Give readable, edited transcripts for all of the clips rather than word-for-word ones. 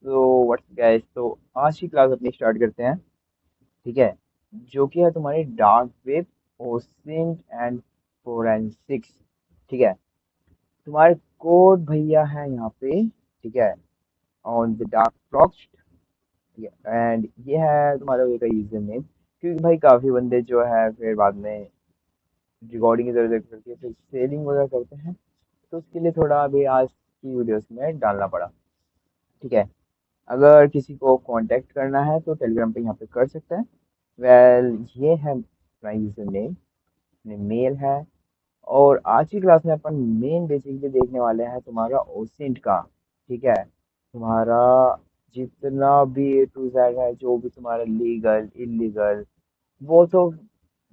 तो what's guys, तो आज की क्लास अपनी स्टार्ट करते हैं। ठीक है। जो कि है तुम्हारी dark web, OSINT and forensics. ठीक है। तुम्हारे कोड भैया है यहाँ पे। ठीक है। On the dark Frost. ठीक है। एंड ये है तुम्हारा वे का यूजर नेम, क्योंकि भाई काफी बंदे जो है फिर बाद में रिकॉर्डिंग की जरूरत पड़ती है, फिर सेलिंग वगैरह करते हैं। तो उसके लिए थोड़ा अभी आज की वीडियोस में डालना पड़ा। ठीक है। अगर किसी को कांटेक्ट करना है तो टेलीग्राम पे यहाँ पे कर सकते हैं। वेल, ये है अपना यूजर नेम, मेल है। और आज की क्लास में अपन मेन बेसिकली देखने वाले हैं तुम्हारा ओसेंट का। ठीक है। तुम्हारा जितना भी ए टू जेड है, जो भी तुम्हारा लीगल इलीगल, वो तो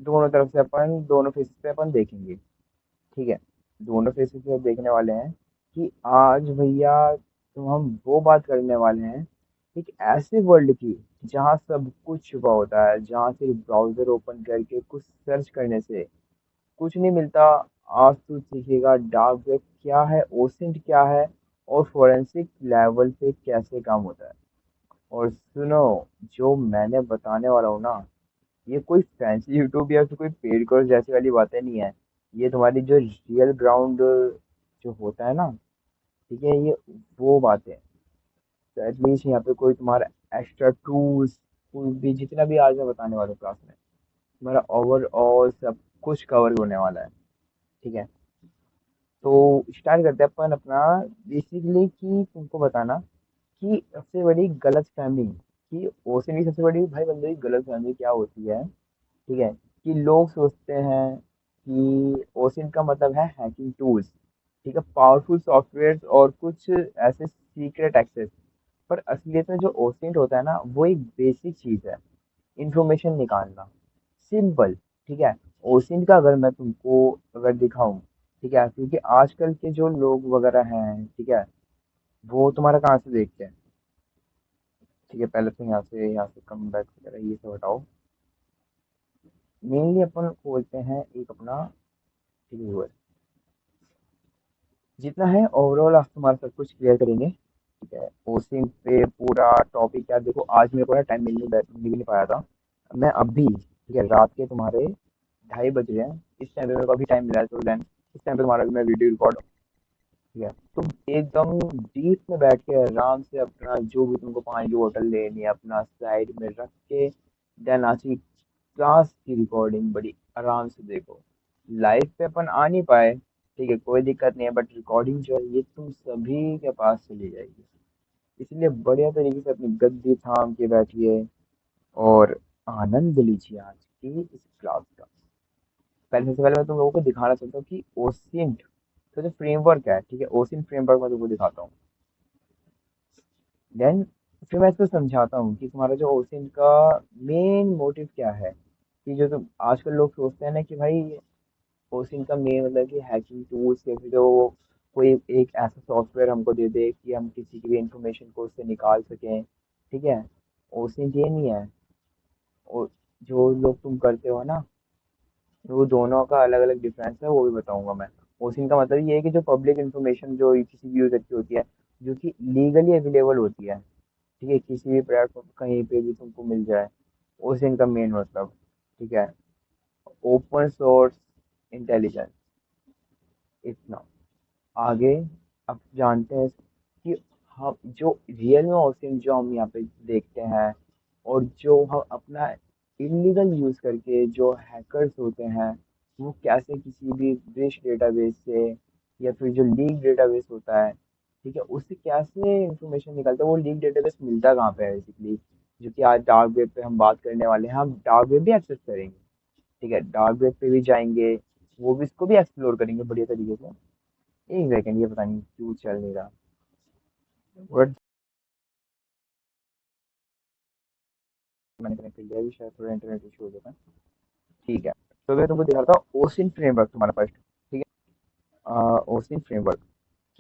दोनों तरफ से अपन दोनों फेसेस पे अपन देखेंगे। ठीक है। दोनों फेसेस पे देखने वाले हैं कि आज भैया तो हम वो बात करने वाले हैं एक ऐसे वर्ल्ड की जहाँ सब कुछ छुपा होता है, जहाँ सिर्फ ब्राउजर ओपन करके कुछ सर्च करने से कुछ नहीं मिलता। आज तू सीखेगा डार्क वेब क्या है, ओसेंट क्या है, और फोरेंसिक लेवल पे कैसे काम होता है। और सुनो, जो मैंने बताने वाला हूँ ना, ये कोई फैंसी यूट्यूब या फिर कोई पेड कोर्स जैसी वाली बातें नहीं है। ये तुम्हारी जो रियल ग्राउंड जो होता है ना, ठीक है, ये वो बातें। तो एटलीस्ट यहाँ पे कोई तुम्हारा एक्स्ट्रा टूल्स भी, जितना भी आज मैं बताने वाला हूँ क्लास में, तुम्हारा ओवरऑल सब कुछ कवर होने वाला है। ठीक है। तो स्टार्ट करते हैं अपन अपना। बेसिकली कि तुमको बताना कि सबसे बड़ी गलत फहमी, कि ओसिन की सबसे बड़ी भाई बंदे की गलत फहमी क्या होती है। ठीक है। कि लोग सोचते हैं कि ओसिन का मतलब है हैकिंग टूल्स, ठीक है, पावरफुल सॉफ्टवेयर और कुछ ऐसे सीक्रेट एक्सेस। पर असलियत में जो ओसिंट होता है ना, वो एक बेसिक चीज है, इंफॉर्मेशन निकालना, सिंपल। ठीक है। ओसिंट का अगर मैं तुमको अगर दिखाऊं, ठीक है, क्योंकि आजकल के जो लोग वगैरह हैं, ठीक है, वो तुम्हारा कहाँ से देखते हैं। ठीक है, पहले तो यहाँ से कम बैक वगैरह ये सब हटाओ। मेनली अपन खोलते हैं एक अपना व्यूअर। जितना है ओवरऑल आप तुम्हारा सब कुछ क्लियर करेंगे। ठीक है। ओसिम पे पूरा टॉपिक क्या, देखो आज मेरे को ना टाइम मिल नहीं पाया था। मैं अभी, ठीक है, रात के तुम्हारे 2:30 बज रहे हैं, इस टाइम पे मेरे को अभी टाइम मिला है, तो देन इस टाइम पे तुम्हारा मैं वीडियो रिकॉर्ड। ठीक है। तुम एकदम डीप में बैठ के आराम से अपना जो भी तुमको पानी की बोतल लेनी है अपना साइड में रख के, देन आज की क्लास की रिकॉर्डिंग बड़ी आराम से देखो। लाइव पे अपन आ नहीं पाए, ठीक है, कोई दिक्कत नहीं है, बट रिकॉर्डिंग जो है ये तुम सभी के पास चली जाएगी। इसलिए बढ़िया तरीके से अपनी गद्दी थाम के बैठिए और आनंद लीजिए आज की इस क्लास का। पहले सबसे पहले मैं तुम लोगों को दिखाना चाहता हूँ कि ओसिंट तो जो फ्रेमवर्क है, ठीक है, ओसिंट फ्रेमवर्क मैं तुमको दिखाता हूँ। देन फिर मैं इसको समझाता हूँ कि तुम्हारा जो ओसिंट का मेन मोटिव क्या है। कि जो तुम आजकल लोग सोचते हैं ना कि भाई ओसिंट का मेन मतलब कि हैकिंग टूल्स, या फिर जो कोई एक ऐसा सॉफ्टवेयर हमको दे दे कि हम किसी की भी इंफॉर्मेशन को उससे निकाल सकें। ठीक है। ओसिंट ये नहीं है। और जो लोग तुम करते हो ना, वो दोनों का अलग अलग डिफरेंस है, वो भी बताऊंगा मैं। ओसिन का मतलब ये है कि जो पब्लिक इंफॉर्मेशन जो किसी भी यूजर की होती है, जो कि लीगली अवेलेबल होती है, ठीक है, किसी भी प्लेटफॉर्म कहीं पे भी तुमको मिल जाए, ओसिन का मेन मतलब। ठीक है। ओपन सोर्स इंटेलिजेंस, इतना आगे। अब जानते हैं कि हम जो रियल में ओसिन जो हम यहाँ पे देखते हैं, और जो हम अपना इलीगल यूज करके जो हैकर्स होते हैं, वो कैसे किसी भी विश डेटाबेस से या फिर जो लीक डेटाबेस होता है, ठीक है, उससे कैसे इंफॉर्मेशन निकलता है। वो लीक डेटाबेस मिलता कहाँ पे है बेसिकली, जो कि आज डार्क वेब पे हम बात करने वाले हैं। हम डार्क वेब भी एक्सेस करेंगे। ठीक है, डार्क वेब पे भी जाएंगे, वो भी इसको भी एक्सप्लोर करेंगे बढ़िया तरीके से। एक सेकेंड, ये पता नहीं क्यों चल नहीं रहा। बट मैंने कनेक्ट कर लिया, अभी शायद थोड़ा इंटरनेट इशू हो जाता है। ठीक है। तो मैं तुमको दिखाता हूँ ओसिन फ्रेमवर्क तुम्हारा फर्स्ट। ठीक है। ओसिन फ्रेमवर्क,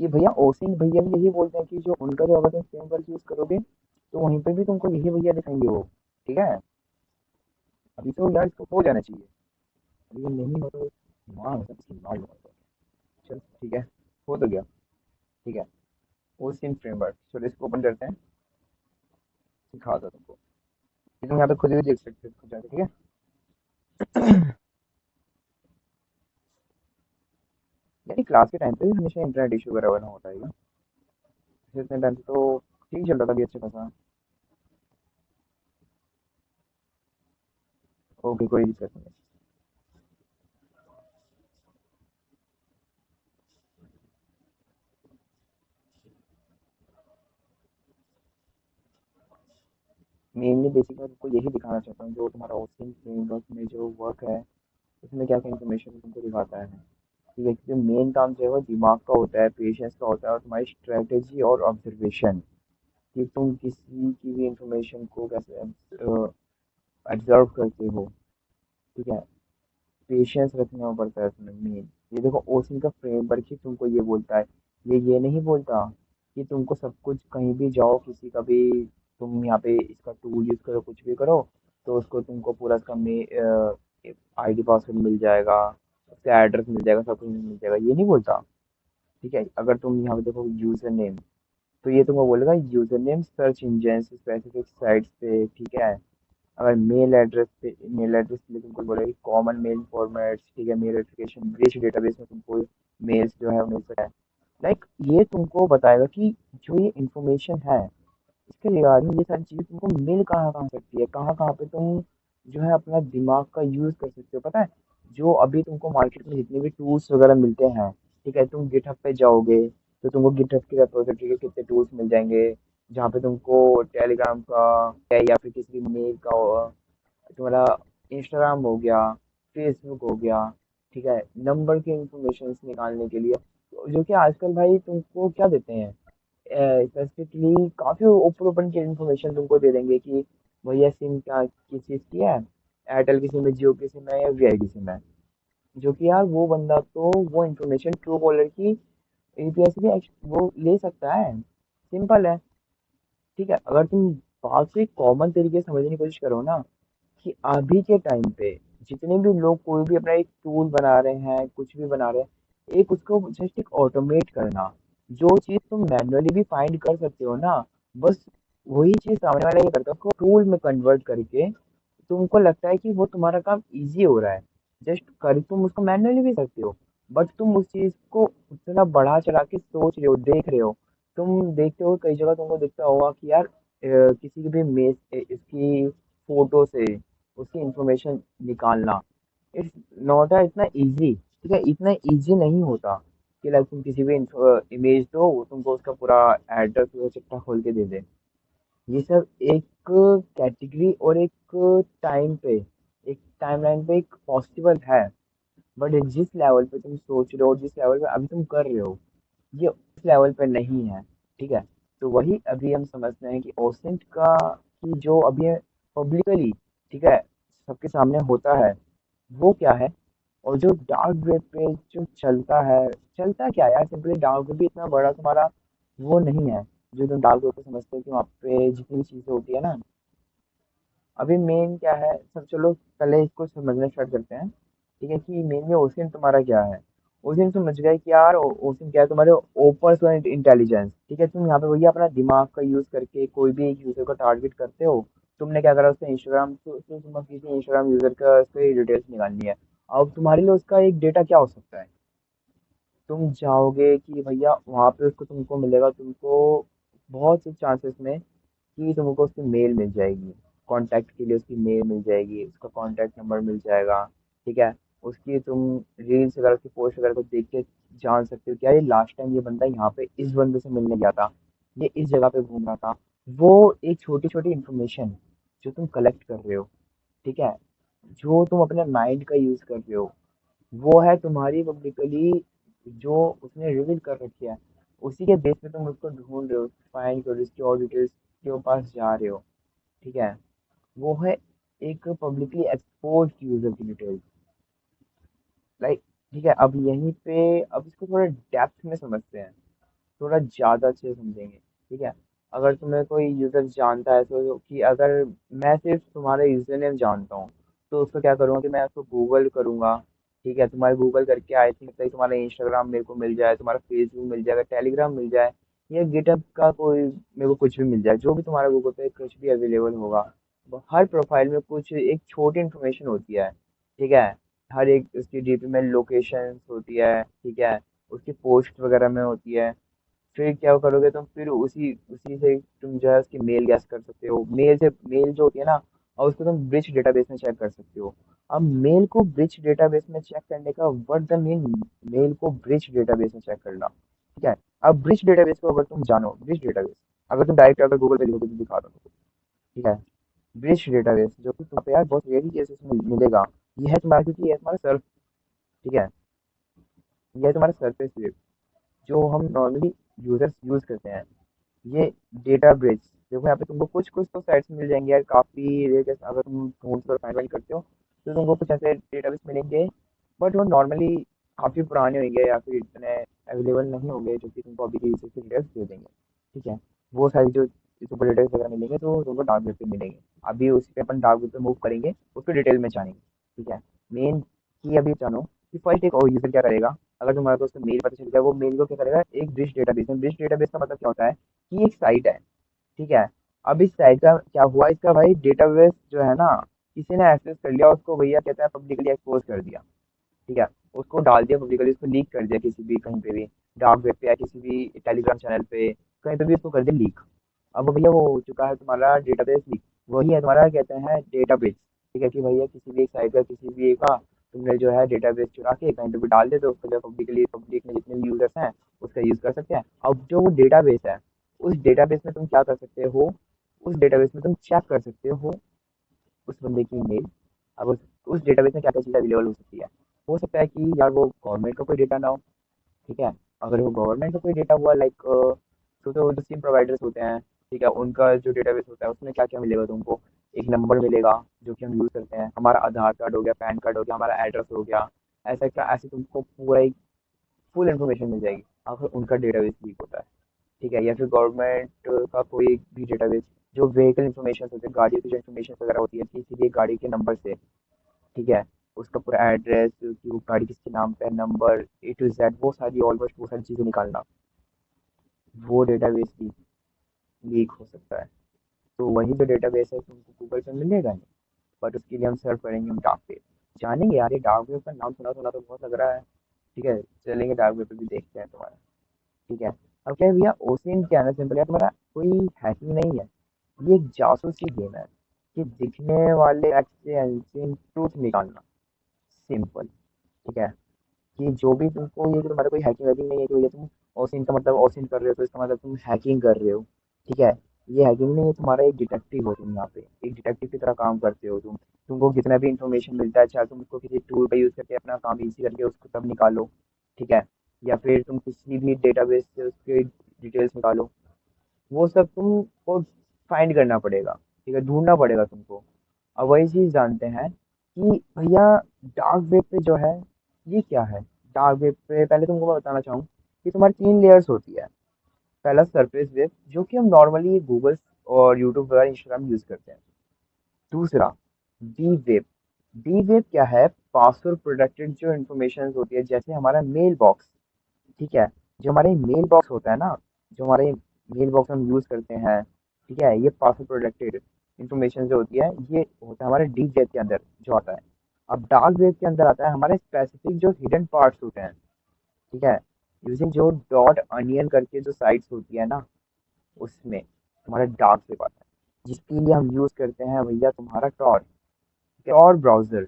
कि भैया ओसिन भैया भी यही बोलते हैं कि जो उनका जो अगर तुम फ्रेमवर्क यूज करोगे तो वहीं पे भी तुमको यही भैया दिखाएंगे वो। ठीक है। अभी तो यार इसको हो जाना चाहिए। अभी ये नहीं हो तो दिमाग सब दिमाग होगा। चल ठीक है, हो तो गया। ठीक है। ओसिन फ्रेमवर्क, चलो इसको ओपन करते हैं। सिखाता तुमको। ये तुम यहाँ पे खुद भी देख सकते हो खुद जाके, ठीक है। यानी क्लास के टाइम पे हमेशा इंटरनेट इशू वगैरह ना होता है क्या? इतने टाइम तो ठीक चल रहा था अभी अच्छा खासा। ओके, कोई दिक्कत नहीं। मेनली बेसिक मैं तुमको यही दिखाना चाहता हूँ, जो तुम्हारा ओसिन फ्रेमवर्क में जो वर्क है उसमें क्या क्या इन्फॉर्मेशन तुमको दिखाता है। ठीक है, क्योंकि मेन काम जो है वो दिमाग का होता है, पेशेंस का होता है, और तुम्हारी स्ट्रेटेजी और ऑब्जर्वेशन, कि तुम किसी की भी इंफॉर्मेशन को कैसे ऑब्जर्व करते हो। ठीक है, पेशेंस रखना पड़ता है इसमें मेन। ये देखो, ओसिन का फ्रेमवर्क ही तुमको ये बोलता है, ये नहीं बोलता कि तुमको सब कुछ कहीं भी जाओ, किसी का भी तुम यहाँ पे इसका टूल यूज करो, कुछ भी करो, तो उसको तुमको पूरा इसका आईडी पासवर्ड मिल जाएगा, उसका एड्रेस मिल जाएगा, सब कुछ मिल जाएगा, ये नहीं बोलता। ठीक है, अगर तुम यहाँ पे देखो यूजर नेम, तो ये तुमको बोलेगा user name search engine specific sites पे। ठीक है, अगर मेल एड्रेस के लिए तुमको बोलेगा कि कॉमन मेल फॉर्मेट्स, ठीक है, मेल एप्लीकेशन रिच डेटाबेस में तुमको मेल्स जो है वो मिल सकता है। लाइक ये तुमको बताएगा कि जो ये इंफॉर्मेशन है इसके रिगार्डिंग ये सारी चीजें तुमको मिल कहाँ कहाँ सकती है, कहाँ कहाँ पे तुम जो है अपना दिमाग का यूज कर सकते हो, पता है। जो अभी तुमको मार्केट में जितने भी टूल्स वगैरह मिलते हैं, ठीक है, तुम गिटहब पे जाओगे तो तुमको गिटहब की रेपोजिटरी के कितने टूल्स मिल जाएंगे, जहाँ पे तुमको टेलीग्राम का या फिर किसी मेल का तुम्हारा इंस्टाग्राम हो गया, फेसबुक हो गया, ठीक है, नंबर के इंफॉर्मेशन निकालने के लिए, जो कि आजकल भाई तुमको क्या देते हैं, स्पेसिफिकली काफी ओपन ओपन की इंफॉर्मेशन तुमको दे देंगे कि भैया सिम क्या किस चीज की है, एयरटेल की सिम है, जियो की सिम है, या वीआई की सिम है। जो कि यार वो बंदा तो वो इंफॉर्मेशन ट्रू कॉलर की यूपीआई से भी वो ले सकता है, सिंपल है। ठीक है, अगर तुम बात को एक कॉमन तरीके से समझने की कोशिश करो ना, कि अभी के टाइम पे जितने भी लोग कोई भी अपना एक टूल बना रहे हैं, कुछ भी बना रहे हैं, एक उसको जस्ट एक ऑटोमेट करना, जो चीज तुम मैन्युअली भी फाइंड कर सकते हो ना, बस वही चीज सामने वाला ये करता है, उसको टूल में कन्वर्ट करके तुमको लगता है कि वो तुम्हारा काम इजी हो रहा है, जस्ट कर तुम उसको मैन्युअली भी सकते हो, बट तुम उस चीज को उतना बढ़ा चढ़ा के सोच रहे हो, देख रहे हो। तुम देखते हो कई जगह तुमको दिखता होगा कि यार किसी की भी इसकी फोटो से उसकी इंफॉर्मेशन निकालना इट्स नॉट इतना इजी। ठीक है, इतना इजी नहीं होता कि लाइक तुम किसी भी इमेज दो, वो तुमको उसका पूरा एड्रेस चिट्ठा खोल के दे दे। ये सब एक कैटेगरी और एक टाइम पे, एक टाइमलाइन पे एक पॉसिबल है, बट जिस लेवल पे तुम सोच रहे हो, जिस लेवल पे अभी तुम कर रहे हो, ये उस लेवल पे नहीं है। ठीक है, तो वही अभी हम समझते हैं कि ओसेंट का कि जो अभी पब्लिकली, ठीक है, सबके सामने होता है, वो क्या है। और जो डार्क वेब पे जो चलता है, चलता क्या है यार, सिंपली डार्क वेब भी इतना बड़ा तुम्हारा वो नहीं है जो तुम डार्क वेब पे समझते हो कि वहाँ पे जितनी भी चीजें होती है ना। अभी मेन क्या है सब, चलो पहले इसको समझना स्टार्ट करते हैं। ठीक है, कि मेन में ओसिन तुम्हारा क्या है। ओसिन समझ गए कि यार ओसिन क्या है, तुम्हारे ओपर्सनल इंटेलिजेंस। ठीक है, तुम यहाँ पे भैया अपना दिमाग का यूज करके कोई भी एक यूजर को टारगेट करते हो। तुमने क्या करा, उसका इंस्टाग्राम तो तुम किसी इंस्टाग्राम यूजर का उसकी डिटेल्स निकालनी है। अब तुम्हारे लिए उसका एक डेटा क्या हो सकता है, तुम चाहोगे कि भैया वहाँ पे उसको तुमको मिलेगा, तुमको बहुत से चांसेस में कि तुमको उसकी मेल मिल जाएगी, कांटेक्ट के लिए उसकी मेल मिल जाएगी, उसका कांटेक्ट नंबर मिल जाएगा। ठीक है, उसकी तुम रील्स वगैरह की पोस्ट वगैरह को देख के जान सकते हो कि यार ये लास्ट टाइम ये बंदा यहाँ पे इस बंदे से मिलने गया था, ये इस जगह पे घूम रहा था। वो एक छोटी छोटी इंफॉर्मेशन जो तुम कलेक्ट कर रहे हो, ठीक है, जो तुम अपने माइंड का यूज कर रहे हो, वो है तुम्हारी पब्लिकली जो उसने रिवील कर रखी है, उसी के बेस पे तुम उसको ढूंढ रहे हो, फाइंड कर रहे हो, उसकी और डिटेल्स के पास जा रहे हो। ठीक है, वो है एक पब्लिकली एक्सपोज यूजर की डिटेल्स, लाइक। ठीक है, अब यहीं पे अब इसको थोड़ा डेप्थ में समझते हैं, थोड़ा ज़्यादा अच्छे से समझेंगे। ठीक है, अगर तुम्हें कोई यूज़र जानता है, तो कि अगर मैं सिर्फ तुम्हारा यूज़र नेम जानता हूँ, तो उसको क्या करूँगा कि मैं उसको गूगल करूँगा। ठीक है, तुम्हारे गूगल करके आई थिंक तुम्हारा इंस्टाग्राम मेरे को मिल जाए, तुम्हारा फेसबुक मिल जाएगा, टेलीग्राम मिल जाए, या गिटहब का कोई मेरे को कुछ भी मिल जाए, जो भी तुम्हारा गूगल पे कुछ भी अवेलेबल होगा। हर प्रोफाइल में कुछ एक छोटी इन्फॉर्मेशन होती है, ठीक है। हर एक उसकी डीपी में लोकेशन होती है, ठीक है। उसकी पोस्ट वगैरह में होती है। फिर क्या करोगे तुम, फिर उसी उसी से तुम जो है उसकी मेल गैस कर सकते हो, मेल से मेल जो होती है ना, और उसको तुम ब्रिज डेटाबेस में चेक कर सकते हो। अब मेल को ब्रिज डेटाबेस में चेक करने का व्हाट द मीन, मेल को ब्रिज डेटाबेस में चेक करना, ठीक है। अब ब्रिज डेटाबेस को अगर तुम जानो, ब्रिज डेटाबेस अगर तुम डायरेक्ट अगर गूगल पे लिखोगे तो दिखा दो, ठीक है। ब्रिज डेटाबेस जो कि तुम्हें यार बहुत रेयरली केसेस में मिलेगा, ये है तुम्हारा, क्योंकि ये है तुम्हारा सर्फ, ठीक है। ये है तुम्हारा सरफेस वेब जो हम नॉर्मली यूजर्स यूज करते हैं। ये डेटा ब्रिज देखो, यहाँ पे तुमको कुछ कुछ तो साइट्स मिल जाएंगे यार, काफी अगर तुम ढूंढ और फाइंड करते हो तो तुमको कुछ ऐसे डेटाबेस मिलेंगे, बट वो नॉर्मली काफी पुराने होंगे या फिर इतने अवेलेबल नहीं होंगे जो कि तुमको अभी के यूसेज के डिटेल्स दे देंगे, ठीक है। वो सारी जो तुमको डिटेल्स वगैरह मिलेंगे तो तुमको डार्क वेब पे मिलेंगे। अभी उसी पे अपन डार्क वेब पे मूव करेंगे, उसको डिटेल में जानेंगे, ठीक है। मेन की अभी जानो कि फर्स्ट एक और यूजर क्या करेगा। अगर तुम्हारे को उसका मेल पता चल गया, वो मेल को क्या करेगा, एक ब्रिज डेटाबेस में, ब्रिज डेटाबेस का मतलब क्या होता है कि एक साइट है, ठीक है। अब इस साइट का क्या हुआ, इसका भाई डेटाबेस जो है ना, किसी ने एक्सेस कर लिया उसको, भैया कहते हैं पब्लिकली एक्सपोज कर दिया, ठीक है। उसको डाल दिया पब्लिकली, उसको लीक कर दिया किसी भी कहीं पे भी, डार्क वेब पे या किसी भी टेलीग्राम चैनल पे, कहीं पे भी उसको कर दिया लीक। अब वो भैया वो हो चुका है तुम्हारा डेटाबेस लीक। वही है तुम्हारा कहते हैं डेटाबेस, ठीक है। कि भैया किसी भी एक साइट का किसी भी एक का तुमने जो है डेटाबेस चुरा के कहीं पे भी डाल दे तो उसको जो पब्लिकली पब्लिक में जितने भी यूजर्स हैं उसका यूज कर सकते हैं। अब जो वो डेटाबेस है, उस डेटाबेस में तुम क्या कर सकते हो, उस डेटाबेस में तुम चेक कर सकते हो उस बंदे की ईमेल। अब उस डेटाबेस में क्या क्या चीज़ अवेलेबल हो सकती है। हो सकता है कि यार वो गवर्नमेंट का कोई डेटा ना हो, ठीक है। अगर वो गवर्नमेंट का कोई डेटा हुआ लाइक, तो जो सिम प्रोवाइडर्स होते हैं, ठीक है, उनका जो डेटाबेस होता है उसमें क्या क्या मिलेगा तुमको, एक नंबर मिलेगा जो कि हम यूज़ करते हैं, हमारा आधार कार्ड हो गया, पैन कार्ड हो गया, हमारा एड्रेस हो गया, ऐसा क्या, ऐसे तुमको पूरा एक फुल इन्फॉर्मेशन मिल जाएगी अगर उनका डेटाबेस लीक होता है, ठीक है। या फिर गवर्नमेंट का कोई भी डेटाबेस, जो व्हीकल इन्फॉर्मेशन होती है, गाड़ियों की जो इन्फॉर्मेशन वगैरह होती है किसी भी गाड़ी के नंबर से, ठीक है, उसका पूरा एड्रेस कि वो गाड़ी किसके नाम पे है, नंबर A to Z, वो सारी ऑलमोस्ट वो सारी चीज़ें निकालना, वो डेटाबेस भी लीक हो सकता है। तो वही जो डेटाबेस है तुमको गूगल पे मिलेगा नहीं, बट उसके लिए हम सर्च करेंगे, हम डार्क वेब जानेंगे। यार ये डार्क वेब का नाम सुना सुना तो बहुत लग रहा है, ठीक है। चलेंगे डार्क वेब पे भी देखते हैं तुम्हारा, ठीक है। अब क्या है भैया, ओसिन क्या है ना, सिंपल है तुम्हारा, कोई हैकिंग नहीं है, ये एक जासूसी गेम है कि दिखने वाले एक्ट से अनसीन ट्रूथ निकालना, सिंपल, ठीक है। कि जो भी तुमको, ये तुम्हारा कोई हैकिंग वैकिंग नहीं है कि भैया तुम ओसिन का मतलब ओसिन कर रहे हो तो इसका मतलब तुम हैकिंग कर रहे हो, ठीक है। ये हैकिंग नहीं है, तुम्हारा एक डिटेक्टिव हो, तुम यहाँ पे एक डिटेक्टिव की तरह काम करते हो तुम। तुमको कितना भी इंफॉर्मेशन मिलता है, चाहे तुम उसको किसी टूल का यूज करके अपना काम इजी करके उसको तब निकालो, ठीक है। या फिर तुम किसी भी डेटाबेस से उसके डिटेल्स निकालो, वो सब तुमको फाइंड करना पड़ेगा, ठीक है, ढूंढना पड़ेगा तुमको। अब वही चीज जानते हैं कि भैया डार्क वेब पे जो है ये क्या है। डार्क वेब पे पहले तुमको मैं बताना चाहूँ कि तुम्हारी 3 लेयर्स होती है। पहला सरफेस वेब जो कि हम नॉर्मली गूगल और यूट्यूब वगैरह इंस्टाग्राम यूज करते हैं। दूसरा डी वेब। डी वेब क्या है, पासवर्ड प्रोटेक्टेड जो इन्फॉर्मेशन होती है, जैसे हमारा मेल बॉक्स, ठीक है। जो हमारे मेल बॉक्स होता है ना, जो हमारे मेल बॉक्स हम यूज करते हैं, ठीक है, ये पासवर्ड प्रोटेक्टेड इंफॉर्मेशन जो होती है ये होता है हमारे डी वेब के अंदर जो आता है। अब डार्क वेब के अंदर आता है हमारे स्पेसिफिक जो हिडन पार्ट्स होते हैं, ठीक है। यूजिंग जो डॉट अनियन करके जो साइट्स होती है ना, उसमें तुम्हारा डार्क वेब आता है, जिसके लिए हम यूज करते हैं भैया तुम्हारा टॉर, टॉर ब्राउजर।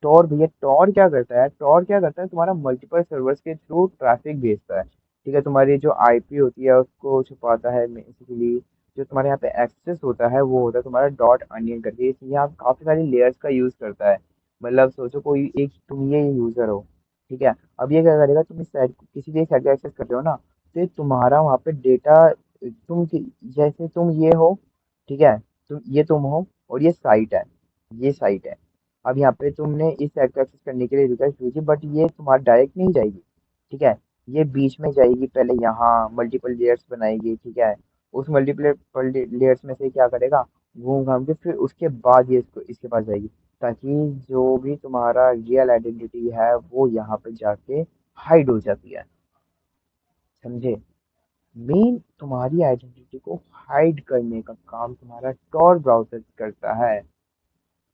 टॉर भैया, टॉर क्या करता है, तुम्हारा मल्टीपल सर्वर्स के थ्रू ट्रैफिक भेजता है, ठीक है। तुम्हारी जो आईपी होती है उसको छुपाता है बेसिकली। जो तुम्हारे यहाँ पे एक्सेस होता है वो होता है तुम्हारा डॉट अनियन करके, इसलिए आप काफी सारी लेयर्स का यूज करता है। मतलब सोचो कोई एक तुम ये यूजर हो, ठीक है। अब ये क्या करेगा, तुम इस साइट किसी भी एक साइट का एक्सेस करते हो ना, तो ये तुम्हारा वहाँ पे डेटा, जैसे तुम ये हो, ठीक है, तुम हो और ये साइट है। अब यहाँ पे तुमने इस साइट को एक्सेस करने के लिए रिक्वेस्ट भेजी, बट ये तुम्हारा डायरेक्ट नहीं जाएगी, ठीक है। ये बीच में जाएगी, पहले यहाँ मल्टीपल लेयर्स बनाएगी, ठीक है। उस मल्टीपल लेयर्स में से क्या करेगा, घूम घाम के फिर उसके बाद ये इसको इसके पास जाएगी, ताकि जो भी तुम्हारा रियल आइडेंटिटी है वो यहाँ पे जाके हाइड हो जाती है, समझे। मेन तुम्हारी आइडेंटिटी को हाइड करने का काम तुम्हारा टॉर ब्राउज़र करता है,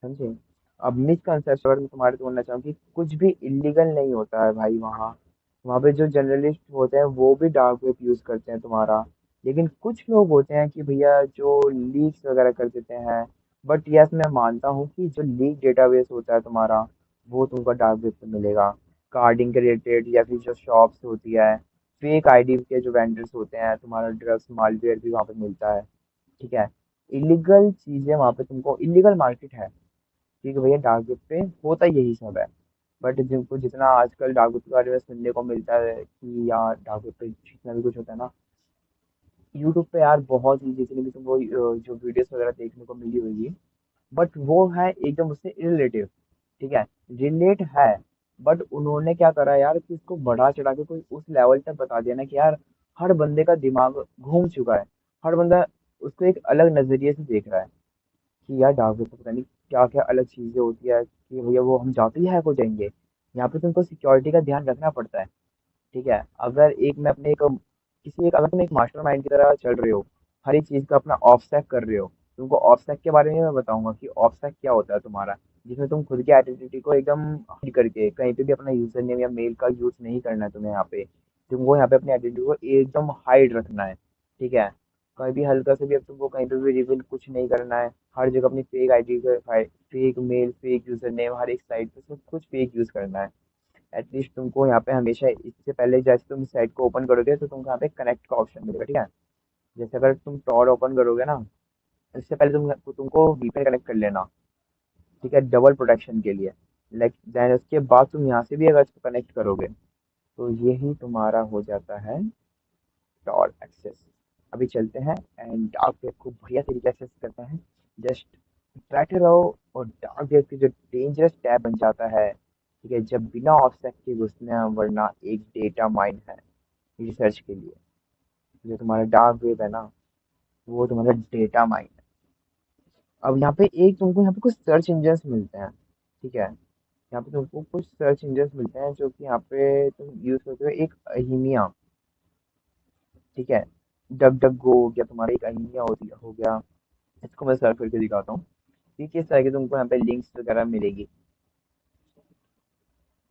समझे? अब मिसकंसेप्शन अगर मैं तुम्हारे से बोलना चाहूँ कि कुछ भी इल्लीगल नहीं होता है भाई वहाँ। वहाँ पे जो जर्नलिस्ट होते हैं वो भी डार्क वेब यूज़ करते हैं तुम्हारा। लेकिन कुछ लोग होते हैं कि भैया जो लीक्स वगैरह कर देते हैं। बट यस मैं मानता हूँ कि जो लीक डेटाबेस होता है तुम्हारा वो तुमको डार्क वेब पे मिलेगा। कार्डिंग के रिलेटेड या फिर जो शॉप्स होती है, फेक आईडी के जो वेंडर्स होते हैं, तुम्हारा ड्रग्स मालवेयर भी वहाँ पे मिलता है। ठीक है। इलीगल चीजें वहाँ पे तुमको, इलीगल मार्केट है। ठीक है भैया, डार्क वेब पे होता यही सब है। बट जिनको जितना आजकल डार्क वेब के बारे में सुनने को मिलता है कि यार डार्क वेब पे जितना भी कुछ होता है ना, यूट्यूब पे यार बहुत ही जितनी भी तुमको जो वीडियोस वगैरह देखने को मिली होगी, बट वो है एकदम उससे इरिलेटिव। ठीक है। रिलेट है, बट उन्होंने क्या करा यार कि उसको बढ़ा चढ़ा के कोई उस लेवल तक बता दिया ना कि यार हर बंदे का दिमाग घूम चुका है। हर बंदा उसको एक अलग नजरिए से देख रहा है कि यार डार्क वेब पे पता नहीं क्या क्या अलग चीजें होती है कि भैया वो हम जाते ही हैक हो जाएंगे। यहाँ पे तुमको सिक्योरिटी का ध्यान रखना पड़ता है। ठीक है। अगर एक मैं अपने एक किसी एक अगर तुम एक मास्टरमाइंड की तरह चल रहे हो, हर एक चीज का अपना ऑफसेक कर रहे हो, तुमको ऑफसेक के बारे में मैं बताऊंगा कि ऑफसेक क्या होता है तुम्हारा। जिसमें तुम खुद की आइडेंटिटी को एकदम hide करके कहीं पे भी अपना यूजर नेम या मेल का यूज नहीं करना है तुम्हें यहाँ पे। तुमको यहाँ पे अपनी आइडेंटिटी को एकदम हाइड रखना है। ठीक है। कहीं भी हल्का से भी अब तुमको कहीं पे भी रिवील कुछ नहीं करना है। हर जगह अपनी फेक आईडी का fake mail fake user name हर एक साइट पे सब कुछ फेक यूज करना है। एटलीस्ट तुमको यहाँ पे हमेशा इससे पहले जैसे तुम साइट को ओपन करोगे तो तुमको यहाँ पे कनेक्ट का ऑप्शन मिलेगा। ठीक है। जैसे अगर तुम टॉर ओपन करोगे ना, इससे पहले तुमको वीपीएन कनेक्ट कर लेना। ठीक है, डबल प्रोटेक्शन के लिए। लाइक देन उसके बाद तुम यहाँ से भी अगर इसको कनेक्ट करोगे तो यही तुम्हारा हो जाता है टॉर एक्सेस। अभी चलते हैं एंड डार्क वेब को बढ़िया तरीके से एक्सेस करते हैं। जस्ट बैठे रहो और डार्क वेब की जो डेंजरस टैब बन जाता है। ठीक है, जब बिना ऑफसेट के घुसने हैं, वरना एक डेटा माइन है रिसर्च के लिए। जो तुम्हारा डार्क वेब है ना, वो तुम्हारा डेटा माइन है। अब यहाँ पे एक तुमको यहाँ पे कुछ सर्च इंजन्स मिलते हैं। ठीक है। यहाँ पे तुमको कुछ सर्च इंजन्स मिलते हैं जो कि यहाँ पे तुम यूज करते हो। एक अहिमिया। ठीक है। डग डग गो हो गया, तुम्हारा एक अहिमिया हो गया। इसको मैं सर्च करके दिखाता हूँ कि किस तरह की तुमको यहाँ पे लिंक्स वगैरह मिलेगी।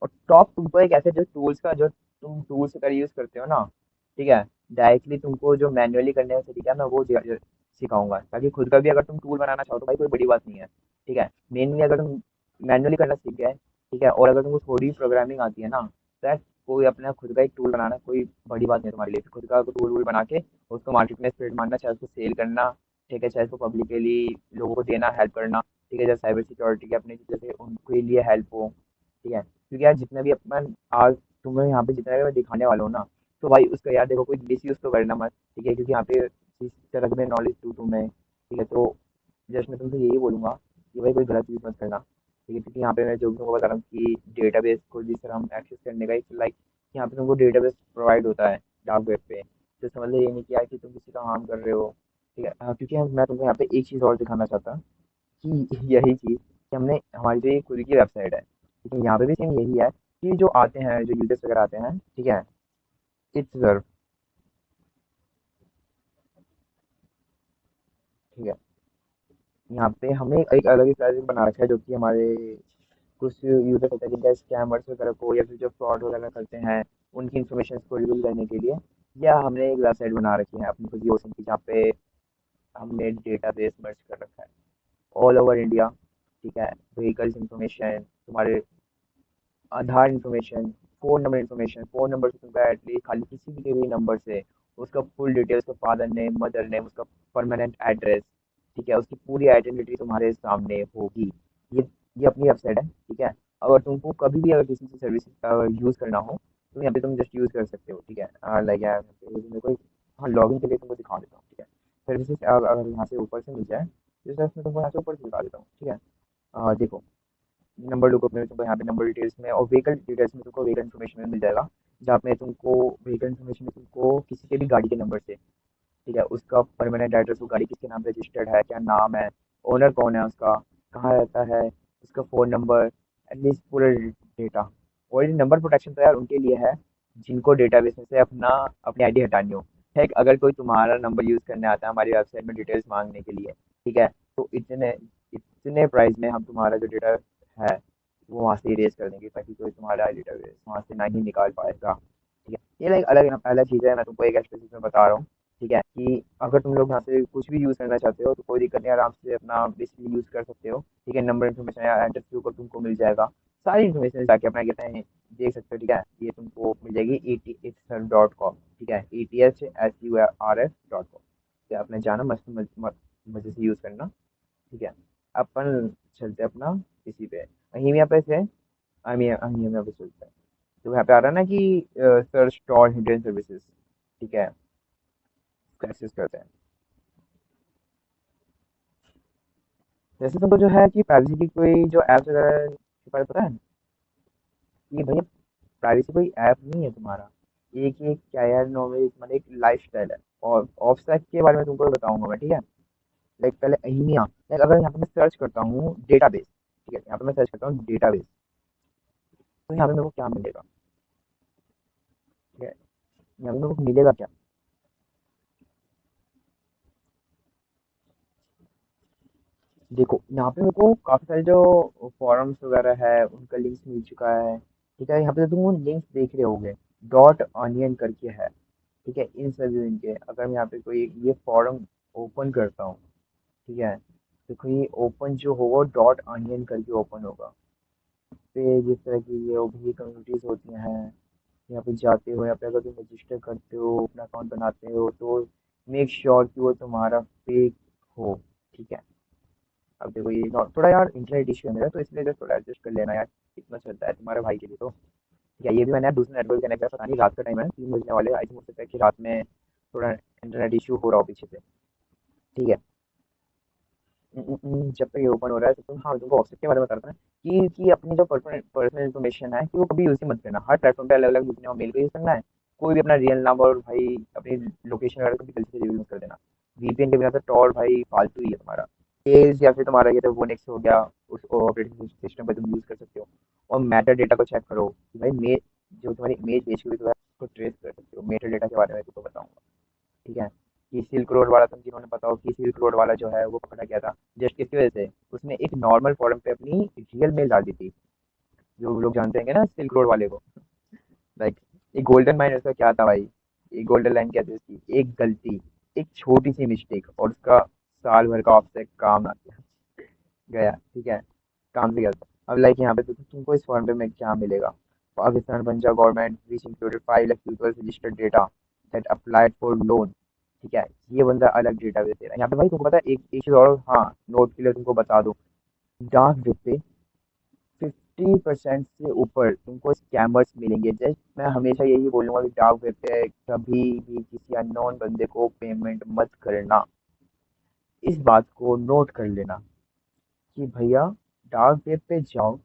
और टॉप तुमको एक ऐसे जो टूल्स का जो तुम टूल्स वगैरह यूज करते हो ना, ठीक है, डायरेक्टली तुमको जो मैन्युअली करने का तरीका है मैं वो सिखाऊंगा, ताकि खुद का भी अगर तुम टूल बनाना चाहो तो भाई कोई बड़ी बात नहीं है। ठीक है। मेनली अगर तुम मैन्युअली करना सीख गए, ठीक है, और अगर तुमको थोड़ी प्रोग्रामिंग आती है ना, तो यार कोई अपना खुद का एक टूल बनाना कोई बड़ी बात नहीं है तुम्हारे लिए। खुद का टूल वूल बना के उसको मार्केट में स्प्रेड मारना, चाहे उसको सेल करना। ठीक है, चाहे उसको पब्लिकली लोगों को देना, हेल्प करना। ठीक है, जैसे साइबर सिक्योरिटी के अपने जैसे उनके लिए हेल्प हो। ठीक है, क्योंकि यार जितना भी अपन आज तुम्हें यहाँ पे जितना भी मैं दिखाने वाला हूँ ना, तो भाई उसका यार देखो कोई मिस यूज तो करना मत। ठीक है, क्योंकि यहाँ पे इस तरह की मैं नॉलेज दूँ तुम्हें। ठीक है, तो जस्ट मैं तुमसे यही बोलूंगा कि भाई कोई गलत यूज मत करना। ठीक है, क्योंकि यहाँ पे मैं जो भी तुमको बता रहा हूँ कि डेटाबेस को जिस तरह हम एक्सेस करने का एक लाइक यहाँ पे तुमको डेटाबेस प्रोवाइड होता है डार्क वेब पे। तो समझ लो ये नहीं किया कि तुम किसी का हार्म कर रहे हो। ठीक है। क्योंकि मैं तुमको यहाँ पे एक चीज़ और दिखाना चाहता कि यही चीज़ कि हमने हमारी जो ये खुद की वेबसाइट है, ठीक है, यहाँ पे भी सेम यही है कि जो आते हैं जो यूजर्स वगैरह आते हैं, ठीक है, इट्स सर्व। ठीक है। यहाँ पे हमने एक अलग ही प्राइस बना रखा है जो कि हमारे कुछ यूजर होते हैं जिनका स्कैमर्स वगैरह को या फिर जो फ्रॉड वगैरह करते हैं उनकी इन्फॉर्मेशन को रिवील करने के लिए, या हमने एक वेबसाइट बना रखी है अपनी खुद की ओशन की, जहाँ पे हमने डेटाबेस मर्ज कर रखा है ऑल ओवर इंडिया। ठीक है। व्हीकल्स इन्फॉर्मेशन, तुम्हारे आधार इन्फॉर्मेशन, फ़ोन नंबर से तुमका एटलीस्ट खाली किसी भी के भी नंबर से उसका फुल डिटेल्स, उसका फादर नेम, मदर नेम, उसका परमानेंट एड्रेस, ठीक है, उसकी पूरी आइडेंटिटी तुम्हारे सामने होगी। ये अपनी वेबसाइट है। ठीक है। अगर तुमको कभी भी अगर किसी की सर्विस यूज़ करना हो तो यहाँ पे तुम जस्ट यूज़ कर सकते हो। ठीक है। लाइक यार मेरे को हाँ लॉगिन के लिए तुमको दिखा देता हूँ। ठीक है। सर्विसेज अगर यहाँ से ऊपर से मिल जाए तो जस्ट मैं तुमको यहाँ से ऊपर से दिखा देता हूँ। ठीक है। देखो, नंबर लुकअप में तुमको यहाँ पे नंबर डिटेल्स में और व्हीकल डिटेल्स में तुमको व्हीकल इन्फॉर्मेशन में मिल जाएगा। जहाँ पे तुमको व्हीकल इन्फॉर्मेशन में तुमको किसी के भी गाड़ी के नंबर से, ठीक है, उसका परमानेंट एड्रेस, वो गाड़ी किसके नाम रजिस्टर्ड है, क्या नाम है, ओनर कौन है उसका, कहाँ रहता है, उसका फ़ोन नंबर, एटलीस्ट पूरा डेटा। और ये नंबर प्रोटेक्शन तो यार उनके लिए है जिनको डेटाबेस में से अपनी आईडी हटानी हो। है अगर कोई तुम्हारा नंबर यूज करने आता है हमारी वेबसाइट में डिटेल्स मांगने के लिए, ठीक है, तो इतने इतने प्राइस में हम तुम्हारा जो डेटा है वो वहाँ से इरेज कर देंगे ताकि कोई तुम्हारा डेटाबेस वहाँ से ना ही निकाल पाएगा। ठीक है, ये लाइक अलग अलग चीज़ है, मैं तुमको एक एक्सप्रेसिव में बता रहा हूँ। ठीक है कि अगर तुम लोग यहाँ से कुछ भी यूज़ करना चाहते हो तो कोई दिक्कत नहीं, आराम से अपना बेसिकली यूज़ कर सकते हो। ठीक है, नंबर इन्फॉर्मेशन या एड्रेस के ऊपर तुमको मिल जाएगा, सारी इन्फॉर्मेशन जाके अपना कहते हैं देख सकते हो। ठीक है, ये तुमको मिल जाएगी ETHSurf.com। ठीक है, ETHSURF.com। ठीक है, आपने जाना मस्त मजे से यूज़ करना। ठीक है, अपन चलते अपना इसी पे, वहीं यहाँ पे से हम यहाँ पे चलते हैं। तो यहाँ पे आ रहा है ना कि सर्च स्टोर हिडन सर्विसेज। ठीक है, इसको एक्सेस करते हैं। जैसे तुमको जो है कि प्राइवेसी की कोई जो एप्स वगैरह के बारे में पता है कि भैया प्राइवेसी कोई ऐप नहीं है तुम्हारा, एक एक क्या यार नॉर्मल मतलब एक लाइफ स्टाइल है। और ऑफसेट के बारे में तुमको बताऊंगा मैं। ठीक है, लाइक पहले अहिमिया, लाइक अगर यहाँ पे मैं सर्च करता हूँ डेटाबेस, ठीक है, यहाँ पे मैं सर्च करता हूँ डेटाबेस, तो यहाँ पे मेरे को क्या मिलेगा? ठीक है, यहाँ पे मेरे को मिलेगा क्या? देखो यहाँ पे मेरे को काफी सारे जो फॉरम्स वगैरह है उनका लिंक्स मिल चुका है। ठीक है, यहाँ पे तो तुम लिंक्स देख रहे होगे, डॉट ऑनियन करके है। ठीक है, इन सभी इनके अगर मैं यहाँ पे कोई ये फॉरम ओपन करता हूँ, ठीक है, देखो ये ओपन जो होगा डॉट ऑनियन करके ओपन होगा। पे जिस तरह की ये भी कम्युनिटीज होती हैं, यहाँ पे जाते हो, यहाँ पे अगर तुम रजिस्टर करते हो अपना अकाउंट बनाते हो तो मेक श्योर कि वो तुम्हारा फेक हो। ठीक है, अब देखो ये थोड़ा यार इंटरनेट इशू है मेरा, तो इसलिए जस्ट थोड़ा एडजस्ट कर लेना यार, इतना चलता है तुम्हारे भाई के लिए तो। ठीक है, ये भी मैंने यार दूसरे नेटवर्क कनेक्ट किया, पता नहीं रात का टाइम है 3 बजने वाले, आई थिंक हो सकता है कि रात में थोड़ा इंटरनेट इशू हो रहा हो पीछे से। ठीक है, जब तक ये ओपन हो रहा है तो तुम, हाँ तुमको ऑफसेट के बारे में बता रहा था ना कि अपनी जो पर्सनल पर्सनल इन्फॉर्मेशन है कि वो कभी यूज ही मत करना, हर प्लेटफॉर्म पे अलग अलग लिखना और मेल पे यूज करना है। कोई भी अपना रियल नाम और भाई अपनी लोकेशन वगैरह कभी गलती से यूज मत कर देना। VPN के बिना तो टॉर भाई फालतू ही है तुम्हारा। केस या फिर तुम्हारा ये तो वोनेक्स हो गया, उस ऑपरेटिंग सिस्टम पे तुम यूज कर सकते हो। और मेटा डेटा को चेक करो कि भाई जो तुम्हारी इमेज भेजी हुई तो है उसको ट्रेस कर सकते हो। मेटा डेटा के बारे में तुमको बताऊंगा। ठीक है, कि सिल्क रोड वाला, तुम जिन्होंने पता हो कि सिल्क रोड वाला जो है वो पकड़ा गया था जस्ट किसकी वजह से, उसने एक नॉर्मल फॉरम पे अपनी रियल मेल डाल दी थी। जो लोग जानते हैं ना सिल्क रोड वाले को, लाइक एक गोल्डन माइन उसका क्या था भाई, एक गोल्डन लाइन क्या थी उसकी, एक गलती, एक छोटी सी मिस्टेक और उसका साल भर का ऑफसेट काम आ गया। ठीक है, काम भी गया था। अब लाइक यहाँ पे तो तुमको इस फॉर्म पे में क्या मिलेगा? Pakistan Punjab government which included 5 lakh peoples registered data that applied for loan. ठीक है, ये बंदा अलग डेटाबेस दे रहा है यहाँ पे भाई। तुमको पता है एक चीज और, हाँ नोट के लिए तुमको बता दूं, डार्क वेब पे 50% से ऊपर तुमको स्कैमर्स मिलेंगे। जस्ट मैं हमेशा यही बोलूंगा कि डार्क वेब पे कभी भी किसी अननोन बंदे को पेमेंट मत करना। इस बात को नोट कर लेना कि भैया डार्क वेब पे जाओ,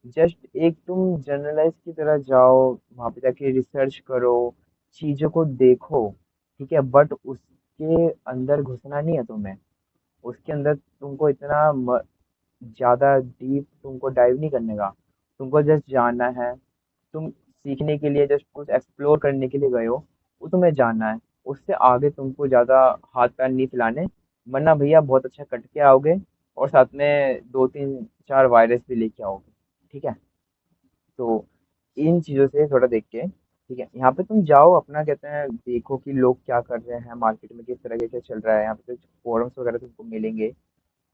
जस्ट एक तुम जर्नलाइज की तरह जाओ, वहां पे जाके रिसर्च करो, चीजों को देखो। ठीक है, बट उसके अंदर घुसना नहीं है तुम्हें, उसके अंदर तुमको इतना ज्यादा डीप तुमको डाइव नहीं करने का। तुमको जस्ट जानना है, तुम सीखने के लिए जस्ट कुछ एक्सप्लोर करने के लिए गए हो, वो तुम्हें जानना है। उससे आगे तुमको ज्यादा हाथ पैर नहीं फैलाने, वरना भैया बहुत अच्छा कट के आओगे और साथ में 2 3 4 वायरस भी लेके आओगे। ठीक है, तो इन चीज़ों से थोड़ा देख के, ठीक है, यहाँ पे तुम जाओ अपना कहते हैं देखो कि लोग क्या कर रहे हैं मार्केट में, किस तरह से चल रहा है, यहाँ पे कुछ फोरम्स वगैरह तुमको मिलेंगे।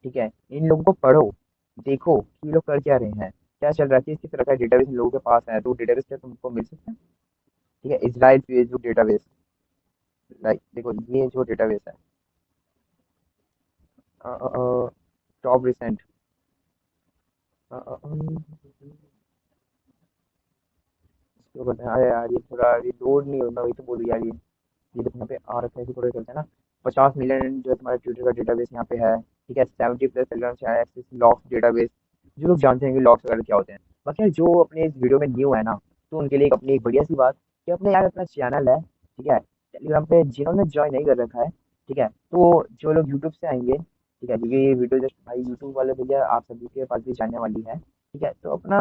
ठीक है, इन लोगों को पढ़ो, देखो कि ये लोग कर क्या रहे हैं, क्या चल रहा है, किस किस तरह का डेटाबेस इन लोगों के पास है, तो डेटाबेस क्या तुमको मिल सकता है। ठीक है, इजराइल फेसबुक डेटाबेस, लाइक देखो ये जो डेटाबेस है, टॉप रिसेंट, इसको बताया यार, ये थोड़ा ये लोड नहीं होता, वही तो बोलूँ यार, ये देखो यहाँ पे आ रखा है कि थोड़ा चलता है ना। 50 मिलियन जो है तुम्हारा ट्विटर का डेटाबेस यहाँ पे है। ठीक है, 70+ Telegram channel access logs database, जो लोग जानते हैं कि लॉक्स वगैरह क्या होते हैं। बाकी यार जो अपने इस वीडियो में न्यू है ना, तो उनके लिए अपनी एक बढ़िया सी बात कि अपने यार अपना चैनल है, ठीक है, टेलीग्राम पे जिन्होंने ज्वाइन नहीं कर रखा है, ठीक है, तो जो लोग यूट्यूब से आएंगे, ठीक है, क्योंकि ये वीडियो जस्ट भाई यूट्यूब वाले भैया आप सभी के पास भी जाने वाली है। ठीक है, तो अपना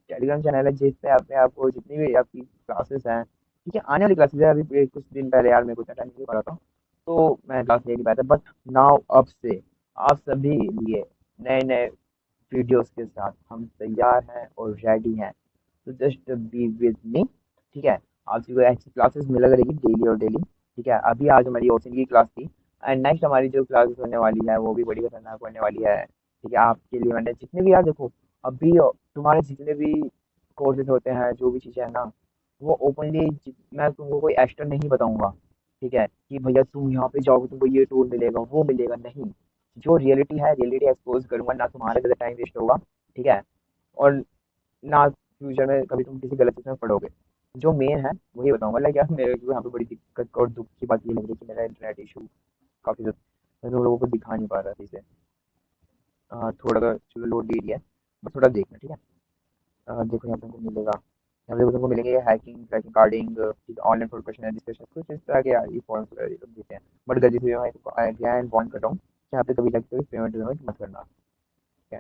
टेलीग्राम चैनल है जिस पे आपको जितनी भी आपकी क्लासेस हैं, ठीक है, आने वाली क्लासेस है। अभी कुछ दिन पहले यार मेरे को इतना टाइम नहीं पड़ा था, तो मैं क्लास ले नहीं पाया था। बट नाउ अब से आप सभी लिए नए नए वीडियोस के साथ हम तैयार हैं और रेडी हैं। तो जस्ट बी विद मी। ठीक है, आपको ऐसी क्लासेस मिला करेगी डेली और डेली। ठीक है, अभी आज हमारी ओशन की क्लास थी, एंड नेक्स्ट हमारी जो क्लासेस होने वाली है वो भी बड़ी खतरनाक होने वाली है। ठीक है, आपके लिए मैंने जितने भी, यार देखो, अभी तुम्हारे जितने भी कोर्सेज होते हैं, जो भी चीज़ें हैं ना, वो ओपनली मैं तुमको कोई एक्स्ट्रा नहीं बताऊंगा। ठीक है, कि भैया तुम यहाँ पे जाओगे तुमको ये टूल मिलेगा वो मिलेगा, नहीं। जो रियलिटी है रियलिटी एक्सपोज करूंगा, ना तुम्हारा गलत टाइम वेस्ट होगा। ठीक है, और ना फ्यूचर में कभी तुम किसी गलत चीज़ में पढ़ोगे। जो मेन है वही बताऊंगा। लाइक यार मेरे को यहाँ पे बड़ी दिक्कत और दुख की बात ये लग रही है कि मेरा इंटरनेट इशू काफ़ी ज़्यादा, मैं तो लोगों को दिखा नहीं पा रहा था इसे। थोड़ा सा चलो लोड दे दिया है, बस थोड़ा देखना। ठीक है, देखो यहाँ पे तुमको मिलेगा, यहाँ पे तुमको मिलेंगे hacking, cracking, carding, online fraud, question discussion, कुछ इस तरह के यार ये फॉर्म्स वगैरह ये सब देते हैं। बट गलती से मैं अगेन वार्न कर रहा हूँ कि यहाँ पे कभी जाके कभी पेमेंट वेमेंट मत करना। ठीक है,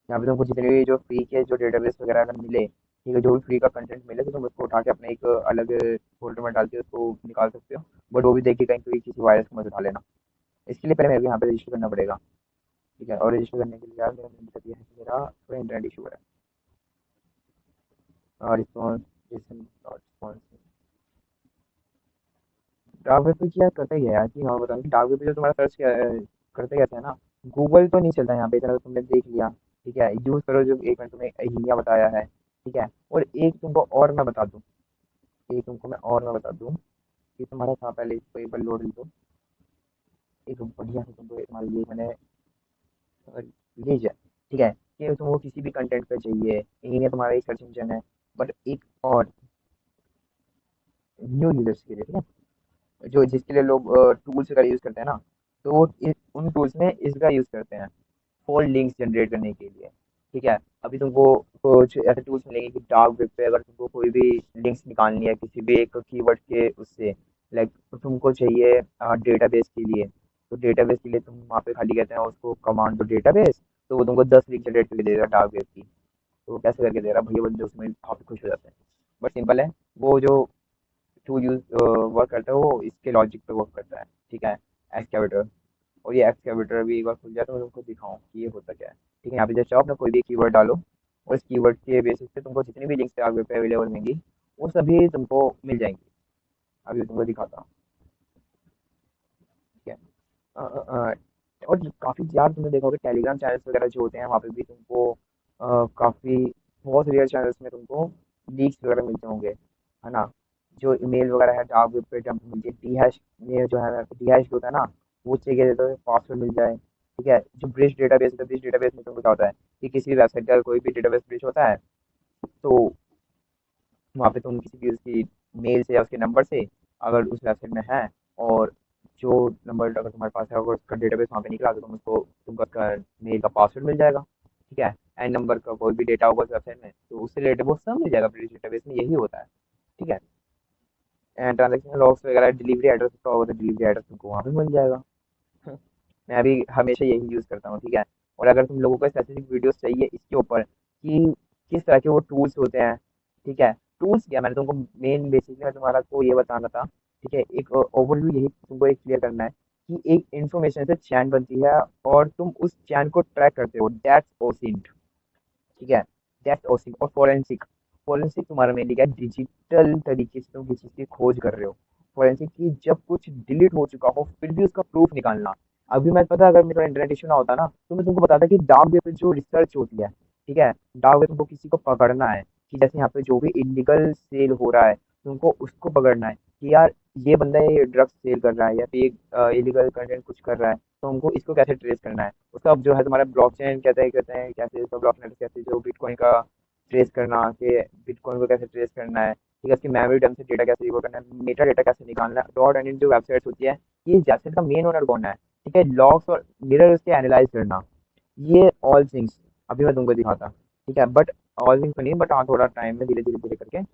यहाँ पे तुमको जितने भी जो फ्री के जो डेटाबेस वगैरह अगर मिले, ठीक है, जो भी फ्री का कंटेंट मिले, तो तुम उसको उठा के अपने एक अलग फोल्डर में डाल के उसको निकाल सकते हो। बट वो भी देखिए कहीं कोई किसी वायरस को मत उठा लेना। इसके लिए पहले मेरे को यहाँ पे रजिस्टर करना पड़ेगा। ठीक है, और रजिस्टर करने के लिए यार मेरा दिक्कत ये है कि मेरा थोड़ा इंटरनेट इशू है। रिस्पॉन्स रिस्पॉन्स डार्क वेब पे क्या करते ही है यार, कि हाँ बताऊँ कि डार्क वेब पे जो तुम्हारा सर्च करते कहते हैं ना, गूगल तो नहीं चलता यहाँ पे इतना, तो तुमने देख लिया। ठीक है, यूज़ करो जो एक मैंने तुम्हें हिलिया बताया है। ठीक है, और एक तुमको और मैं बता दूँ, एक तुमको मैं बता दूँ कि तुम्हारा था पहले, इसको एक बार लोड लो। एक बढ़िया से तुमको मान लीजिए मैंने ले जाए। ठीक है, कि तुमको किसी भी कंटेंट पे चाहिए, हिलिया तुम्हारा एक सर्च इंजन है। बट एक और न्यू यूजर्स के लिए, ठीक है, जो जिसके लिए लोग टूल्स वगैरह यूज़ करते हैं ना, तो वो उन टूल्स में इसका यूज़ करते हैं फॉर लिंक्स जनरेट करने के लिए। ठीक है, अभी तुमको कुछ ऐसे टूल्स मिलेंगे कि डार्क वेब पे अगर तुमको कोई भी लिंक्स निकालनी है किसी भी एक कीवर्ड के उससे, लाइक तुमको चाहिए डेटाबेस के लिए, तो डेटाबेस के लिए तुम वहाँ पे खाली कहते हैं उसको कमांड दो डेटाबेस, तो वो तुमको 10 लिंक जनरेट करके दे देगा डार्क वेब की। तो वो कैसे करके दे रहा भैया, बंदे उसमें काफ़ी खुश हो जाते हैं। बट सिंपल है, वो जो टूल यूज वर्क करता है वो इसके लॉजिक पे वर्क करता है। ठीक है, एक्सकैवेटर, और ये एक्सकैवेटर भी एक बार खुल जाए तो मैं तुमको दिखाऊँ कि ये होता क्या है। ठीक है, यहाँ पे जस्ट आप ना कोई भी कीवर्ड डालो, और इस कीवर्ड के बेसिस पे तुमको जितनी भी लिंक्स आगे पे अवेलेबल होंगी वो सभी तुमको मिल जाएंगी। अभी तुमको दिखाता हूँ। ठीक है, और काफ़ी यार तुमने देखा होगा टेलीग्राम चैनल्स वगैरह जो होते हैं वहाँ पे भी तुमको काफ़ी बहुत रेयर चैनल्स में तुमको लीक्स वगैरह मिलते होंगे, है ना। जो ईमेल वगैरह है डार्क वेब पे जब मिलती है, डी हैश में जो है डी हैश होता है ना, वो चाहिए देते हो पासवर्ड मिल जाए। ठीक है, जो ब्रिज डेटाबेस है, ब्रिज डेटाबेस में तुमको क्या होता है कि किसी वेबसाइट का कोई भी डेटाबेस ब्रिज होता है, तो वहाँ पे तुम किसी भी उसकी मेल से या उसके नंबर से अगर उस वेबसाइट में है, और जो नंबर अगर तुम्हारे पास है अगर उसका डेटाबेस वहाँ पे निकला, तो तुम उसको तुमको उसका मेल का पासवर्ड मिल जाएगा। ठीक है, एंड नंबर का कोई भी डेटा होगा उस वेबसाइट में तो उससे रिलेटेड वो सब मिल जाएगा, ब्रिटिश डेटाबेस में यही होता है। ठीक है, एंड ट्रांजेक्शन लॉग्स वगैरह, डिलीवरी एड्रेस का होगा तो डिलीवरी एड्रेस तुमको वहाँ पे मिल जाएगा। मैं भी हमेशा यही यूज़ करता हूँ। ठीक है, और अगर तुम लोगों को स्पेसिफिक वीडियोस चाहिए इसके ऊपर कि किस तरह के वो टूल्स होते हैं, ठीक है, टूल्स क्या, मैंने तुमको मेन बेसिकली मैं तुम्हारा को ये बताना था। ठीक है, एक ओवरव्यू यही तुमको एक क्लियर करना है कि एक इन्फॉर्मेशन से चैन बनती है और तुम उस चैन को ट्रैक करते हो, दैट्स ओसिंट। ठीक है, दैट्स ओसिंट। और फोरेंसिक, फोरेंसिक तुम्हारा मेनली क्या है, डिजिटल तरीके से तुम किसी चीज़ की खोज कर रहे हो। फोरेंसिक की जब कुछ डिलीट हो चुका हो फिर भी उसका प्रूफ निकालना। अभी मैं पता अगर मेरा इंटरनेट इशू ना होता ना, तो मैं तुमको बताता कि डार्क वेब पे जो रिसर्च होती है, ठीक है, डार्क वेब तुमको किसी को पकड़ना है, कि जैसे यहाँ पे जो भी इलीगल सेल हो रहा है तुमको उसको पकड़ना है, कि यार ये बंदा ये ड्रग्स सेल कर रहा है या फिर इलीगल कंटेंट कुछ कर रहा है, तो हमको इसको कैसे ट्रेस करना है। उसका अब जो है तुम्हारा ब्लॉकचेन कहते हैं कैसे, उसका ब्लॉकचेन कैसे जो बिटकॉइन का ट्रेस करना, कि बिटकॉइन को कैसे ट्रेस करना है। ठीक है, उसकी मेमोरी डंप से डेटा कैसे रिकॉर्ड करना है, मेटा डेटा कैसे निकालना है, डॉट एंड जो वेबसाइट होती है, ये वेबसाइट का मेन ओनर कौन है। ठीक है, लॉग्स और मिरर उसके एनालाइज करना, ये ऑल थिंग्स अभी मैं तुमको दिखाता। ठीक है, बट ऑल थिंग्स तो नहीं, बट हाँ थोड़ा टाइम में धीरे धीरे धीरे करके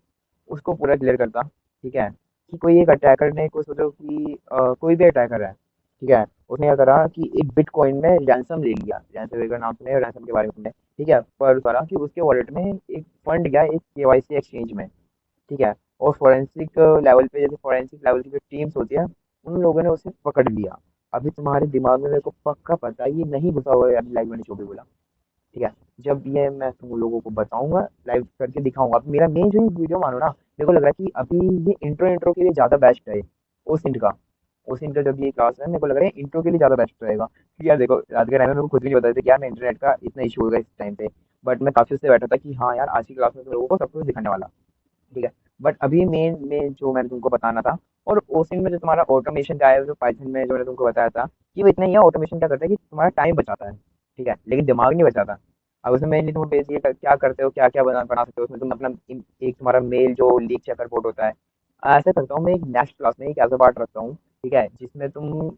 उसको पूरा क्लियर करता। ठीक है, कि कोई एक अटैकर ने को सोचो कि कोई भी अटैकर है, ठीक है, उसने क्या करा कि एक बिटकॉइन में रैंसम ले लिया, रैंसम का नाम सुने, रैंसम के बारे में सुने। ठीक है, पर करा कि उसके वॉलेट में एक फंड गया एक केवाईसी एक्सचेंज में। ठीक है, और फोरेंसिक लेवल पे, जैसे फोरेंसिक लेवल की जो टीम्स होती है, उन लोगों ने उसे पकड़ लिया। अभी तुम्हारे दिमाग में मेरे को पक्का पता है ये नहीं घुसा हुआ है, अभी लाइव मैंने जो भी बोला। ठीक है, जब ये मैं तुम लोगों को बताऊंगा, लाइव करके दिखाऊंगा। अब मेरा मेन जो ये वीडियो मानो ना, मेरे को लग रहा है कि अभी ये इंट्रो इंट्रो के लिए ज्यादा बेस्ट है। ओसिंट का ओसिंट का जब ये क्लास है, मेरे को लग रहा है इंट्रो के लिए ज्यादा बेस्ट रहेगा, क्योंकि यार देखो रात के टाइम में मेरे को खुद भी नहीं पता था कि यार मैं इंटरनेट का इतना इशू होगा इस टाइम पे। बट मैं काफी उससे बैठा था कि हाँ यार आज की क्लास में तो लोगों को सब कुछ दिखाने वाला। ठीक है, बट अभी मेन में जो मैंने तुमको बताना था, और ओसिन में जो तुम्हारा ऑटोमेशन का है, जो पाइथन में जो मैंने तुमको बताया था, कि वो इतना ही है। ऑटोमेशन क्या करता है कि तुम्हारा टाइम बचाता है, ठीक है, लेकिन दिमाग नहीं बचाता। अब उसमें मेनली तुम बेसिक क्या करते हो, क्या क्या बना बना सकते हो उसमें तुम अपना एक तुम्हारा मेल जो लीक चेकर पोर्ट होता है। ऐसा करता हूँ मैं एक नेक्स्ट क्लास में एक ऐसा पार्ट रखता हूँ, ठीक है, जिसमें तुम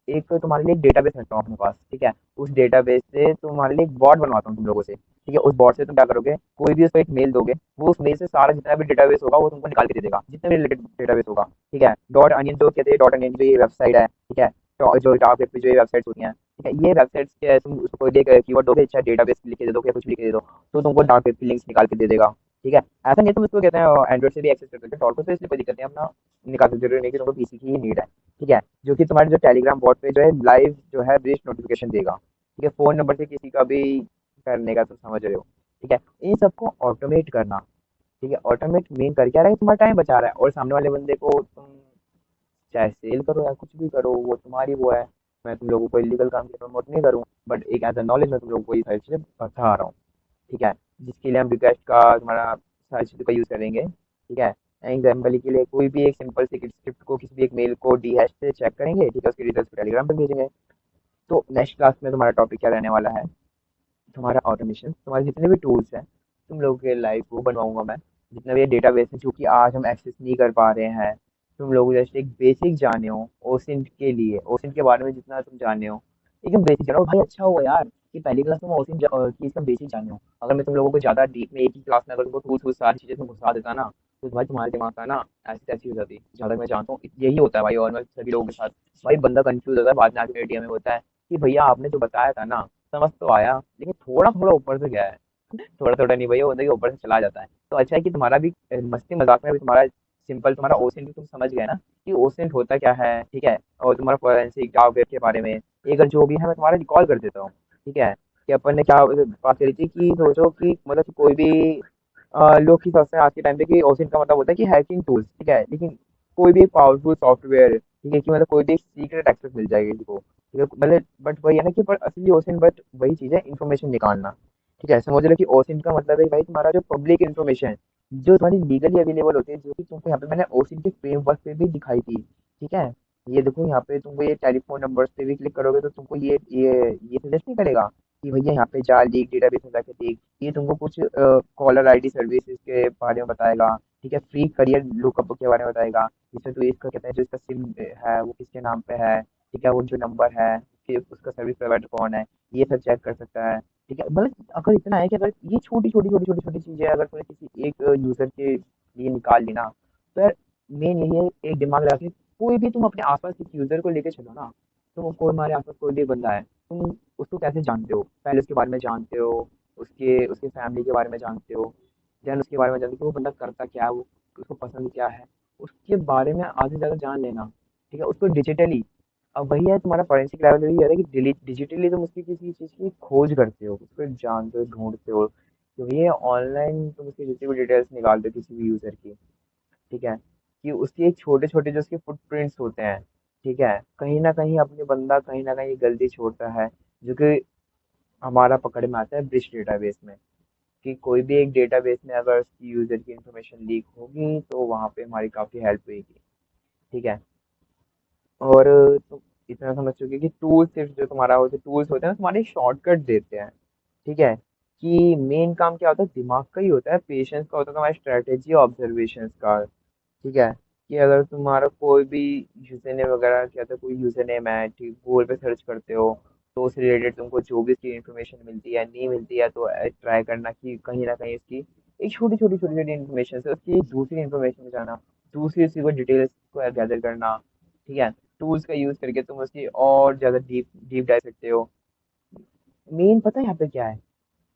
एक तुम्हारे लिए एक डेटाबेस रखता हूँ अपने पास, ठीक है। उस डेटाबेस से तुम्हारे लिए एक बॉट बनवाता हूँ तुम लोगों से, ठीक है। उस बॉट से तुम क्या करोगे, कोई भी उसको एक मेल दोगे, वो उस मेल से सारा जितना भी डेटाबेस होगा वो तुमको निकाल के दे देगा, जितने भी रिलेटेड डेटाबेस होगा, ठीक है। डॉट अनियन जो कहते हैं, डॉट अनियन की ये वेबसाइट है, ठीक है। तो जो टारगेट पे जो ये वेबसाइट्स होती हैं, ठीक है, ये वेबसाइट्स के तुम उसको एक कीवर्ड दोगे, अच्छा डेटाबेस लिख के दे दो या कुछ लिख के दे दो, तो तुमको डार्क वेब की लिंक्स निकाल के दे देगा। ठीक है, ऐसा नहीं है, तुम इसको कहते हैं एंड्रॉइड से भी एक्सेस कर सकते हो, डॉट को तो इसलिए कोई दिक्कत नहीं है, अपना निकाल सकते, जरूरी नहीं कि तुमको पीसी की ही नीड है। ठीक है, जो कि तुम्हारे जो टेलीग्राम बॉट पे जो है लाइव जो है ब्रीच नोटिफिकेशन देगा, ठीक है, फोन नंबर से किसी का भी करने का, तुम समझ रहे हो। ठीक है, इन सबको ऑटोमेट करना, ठीक है, ऑटोमेट मेन कर क्या रहा है, तुम्हारा टाइम बचा रहा है, और सामने वाले बंदे को तुम चाहे सेल करो या कुछ भी करो, वो तुम्हारी वो है। मैं तुम लोगों को इलीगल काम की प्रमोट नहीं करूँ, बट एक एज अ नॉलेज मैं तुम लोगों को ये सारी चीज़ें बता रहा हूँ। ठीक है, जिसके लिए हम रिक्वेस्ट का तुम्हारा सारी चीज़ों का यूज़ करेंगे। ठीक है, एग्जाम्पल के लिए कोई भी एक सिंपल सी स्क्रिप्ट को, किसी भी एक मेल को डीहैश से चेक करेंगे, ठीक है, उसकी डिटेल्स टेलीग्राम पर भेजेंगे। तो नेक्स्ट क्लास में तुम्हारा टॉपिक क्या रहने वाला है, तुम्हारा ऑटोमेशन, तुम्हारे जितने भी टूल्स हैं तुम लोगों के लाइव वो बनवाऊंगा मैं। जितने भी डेटाबेस है जो कि आज हम एक्सेस नहीं कर पा रहे हैं, तुम लोग जैसे एक बेसिक जाने हो ओसिंट के लिए, ओसिंट के बारे में जितना तुम जाने हो, एकदम बेसिक जानो भाई। अच्छा हुआ यार कि पहली क्लास में ओसिंट की इसका बेसिक जाने हो। अगर मैं तुम लोगों को ज्यादा डीप में एक ही क्लास में अगर तुमको टूल्स वूल्स सारी चीजें तुम घुसा देता ना, तो भाई तुम्हारे दिमाग का ना ऐसी तैसी हो जाती। जहाँ तक मैं जानता हूँ यही होता है भाई, और मैं सभी लोगों के साथ, भाई बंदा कंफ्यूज होता है बाद में आके एटीएम में होता है कि भैया आपने जो बताया था ना, समझ तो आया लेकिन थोड़ा थोड़ा ऊपर से गया है। थोड़ा थोड़ा नहीं भैया, वो देखिए ऊपर से चला जाता है। तो अच्छा है कि तुम्हारा भी मस्ती मजाक में भी तुम्हारा सिंपल तुम्हारा ओसेंट भी तुम समझ गए ना कि ओसेंट होता क्या है, ठीक है। और तुम्हारा फोरेंसिक डार्क वेब के बारे में एक जो भी है मैं तुम्हारा रिकॉल कर देता हूँ। ठीक है, कि अपन ने क्या बात करी थी, कि सोचो कि मतलब कि कोई भी लोग की सोचते हैं आज के टाइम पे कि ओसिंट का मतलब होता है कि हैकिंग टूल्स, ठीक है, लेकिन कोई भी पावरफुल सॉफ्टवेयर, ठीक है, कि मतलब कोई भी सीक्रेट एक्सेस मिल जाएगी किसी को, ठीक है, मतलब बट वही है ना कि पर असली ओसिंट बट वही चीज़ है, इन्फॉर्मेशन निकालना। ठीक है, समझ लो कि ओसिंट का मतलब है भाई तुम्हारा जो पब्लिक इन्फॉर्मेशन जो तुम्हारी लीगली अवेलेबल होती है, जो कि तुमको यहाँ पे मैंने ओसिंट के फ्रेमवर्क पे भी दिखाई थी। ठीक है, ये देखो यहाँ पे तुमको ये टेलीफोन नंबर्स पे भी क्लिक करोगे तो तुमको ये सजेस्ट नहीं करेगा कि भैया यहाँ पे जा लीग डेटाबेस में जाके देख। ये तुमको कुछ कॉलर आईडी सर्विसेज के बारे में बताएगा, ठीक है, फ्री करियर लुकअप के बारे में बताएगा, जिसमें तो इसका कहते हैं जो इसका सिम है वो किसके नाम पे है, ठीक है, वो जो नंबर है कि उसका सर्विस प्रोवाइडर कौन है, ये सब चेक कर सकता है। ठीक है, मतलब अगर इतना है कि अगर ये छोटी छोटी छोटी छोटी छोटी चीजें अगर तूने किसी एक यूजर के लिए निकाल ली ना, तो यार मेन यही है, एक दिमाग लगा के कोई भी तुम अपने आसपास किसी यूजर को लेके चलो ना, तो कोई हमारे आसपास कोई भी बंदा है, तुम उसको कैसे जानते हो, पहले उसके बारे में जानते हो, उसके उसके फैमिली के बारे में जानते हो, देन उसके बारे में जानते हो कि वो बंदा करता क्या है, वो उसको पसंद क्या है, उसके बारे में आधे से ज़्यादा जान लेना। ठीक है, उसको डिजिटली, अब वही है तुम्हारा फॉरेंसिक लेवल यही है कि डिजिटली तुम उसकी किसी चीज़ की खोज करते हो, उसको जानते हो, ढूंढते हो, क्योंकि ये ऑनलाइन तुम उसकी जितनी भी डिटेल्स निकालते हो किसी भी यूज़र की, ठीक है, कि उसकी एक छोटे छोटे जो उसके फुटप्रिंट्स होते हैं, ठीक है, कहीं ना कहीं अपने बंदा कहीं ना कहीं गलती छोड़ता है, जो कि हमारा पकड़ में आता है ब्रिज डेटाबेस में। कि कोई भी एक डेटाबेस में अगर उसकी यूजर की इंफॉर्मेशन लीक होगी तो वहाँ पे हमारी काफ़ी हेल्प होगी। ठीक है, और तुम इतना समझ चुके कि टूल्स सिर्फ जो तुम्हारा होते टूल्स होते हैं तुम्हारे शॉर्टकट देते हैं। ठीक है, कि मेन काम क्या होता है, दिमाग का ही होता है, पेशेंस का होता है, तुम्हारी स्ट्रेटेजी ऑब्जर्वेशन का। ठीक है, कि अगर तुम्हारा कोई भी यूजर नेम वगैरह क्या था, कोई यूजर नेम है, ठीक, गूगल पे सर्च करते हो, तो उससे रिलेटेड तुमको जो भी उसकी इन्फॉर्मेशन मिलती है नहीं मिलती है, तो ट्राई करना कि कहीं ना कहीं उसकी एक छोटी छोटी छोटी छोटी इन्फॉर्मेशन से उसकी दूसरी इन्फॉर्मेशन में जाना, दूसरी उसी को डिटेल्स को गैदर करना। ठीक है, टूल्स का यूज करके तुम उसकी और ज्यादा डीप डीप डाल सकते हो। मेन पता है यहाँ पे क्या है,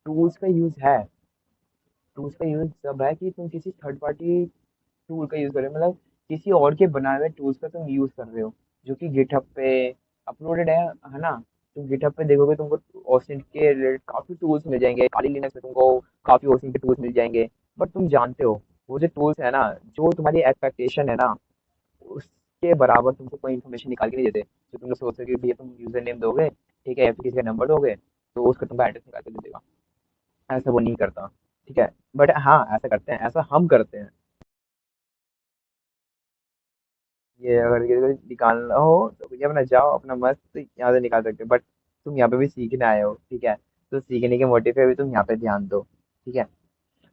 टूल्स का यूज है, टूल्स का यूज सब है कि तुम किसी थर्ड पार्टी टूल का यूज कर रहे हो, मतलब किसी और के बनाए हुए टूल्स का तुम यूज कर रहे हो, जो कि गिटहब पे अपलोडेड है ना। तुम गिटहब पे देखोगे तुमको ओसिंट के रिलेटेड काफी टूल्स मिल जाएंगे, खाली लिनक्स में तुमको काफी ओसिंट के टूल्स मिल जाएंगे। बट तुम जानते हो वो जो टूल्स है ना, जो तुम्हारी एक्सपेक्टेशन है ना, उसके बराबर तुमको कोई इन्फॉर्मेशन निकाल के नहीं देते। जो तुम लोग सोचते हो कि भैया तुम यूजर नेम दोगे, ठीक है, या फिर किसी का नंबर दोगे तो उसका तुमको एड्रेस निकाल के दे देगा, ऐसा वो नहीं करता। ठीक है, बट हाँ ऐसा करते हैं, ऐसा हम करते हैं। ये अगर किसी को निकालना हो तो भैया अपना जाओ, अपना मस्त यहाँ से निकाल सकते हो, बट तुम यहाँ पे भी सीखने आए हो, ठीक है, तो सीखने के मोटिव पे भी तुम यहाँ पे ध्यान दो। ठीक है।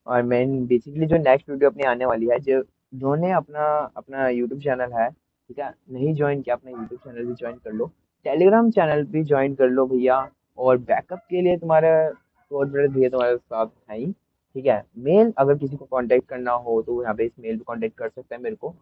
और मेन बेसिकली जो नेक्स्ट वीडियो अपनी आने वाली है, जो जिन्होंने अपना अपना यूट्यूब चैनल है, ठीक है, नहीं ज्वाइन किया, अपना यूट्यूब चैनल भी ज्वाइन कर लो, टेलीग्राम चैनल भी ज्वाइन कर लो भैया। और बैकअप के लिए तुम्हारा बहुत बड़े भैया तुम्हारे साथ है ही। ठीक है, मेल अगर किसी को कांटेक्ट करना हो तो यहाँ पे इस मेल पे कांटेक्ट कर सकते हैं मेरे को।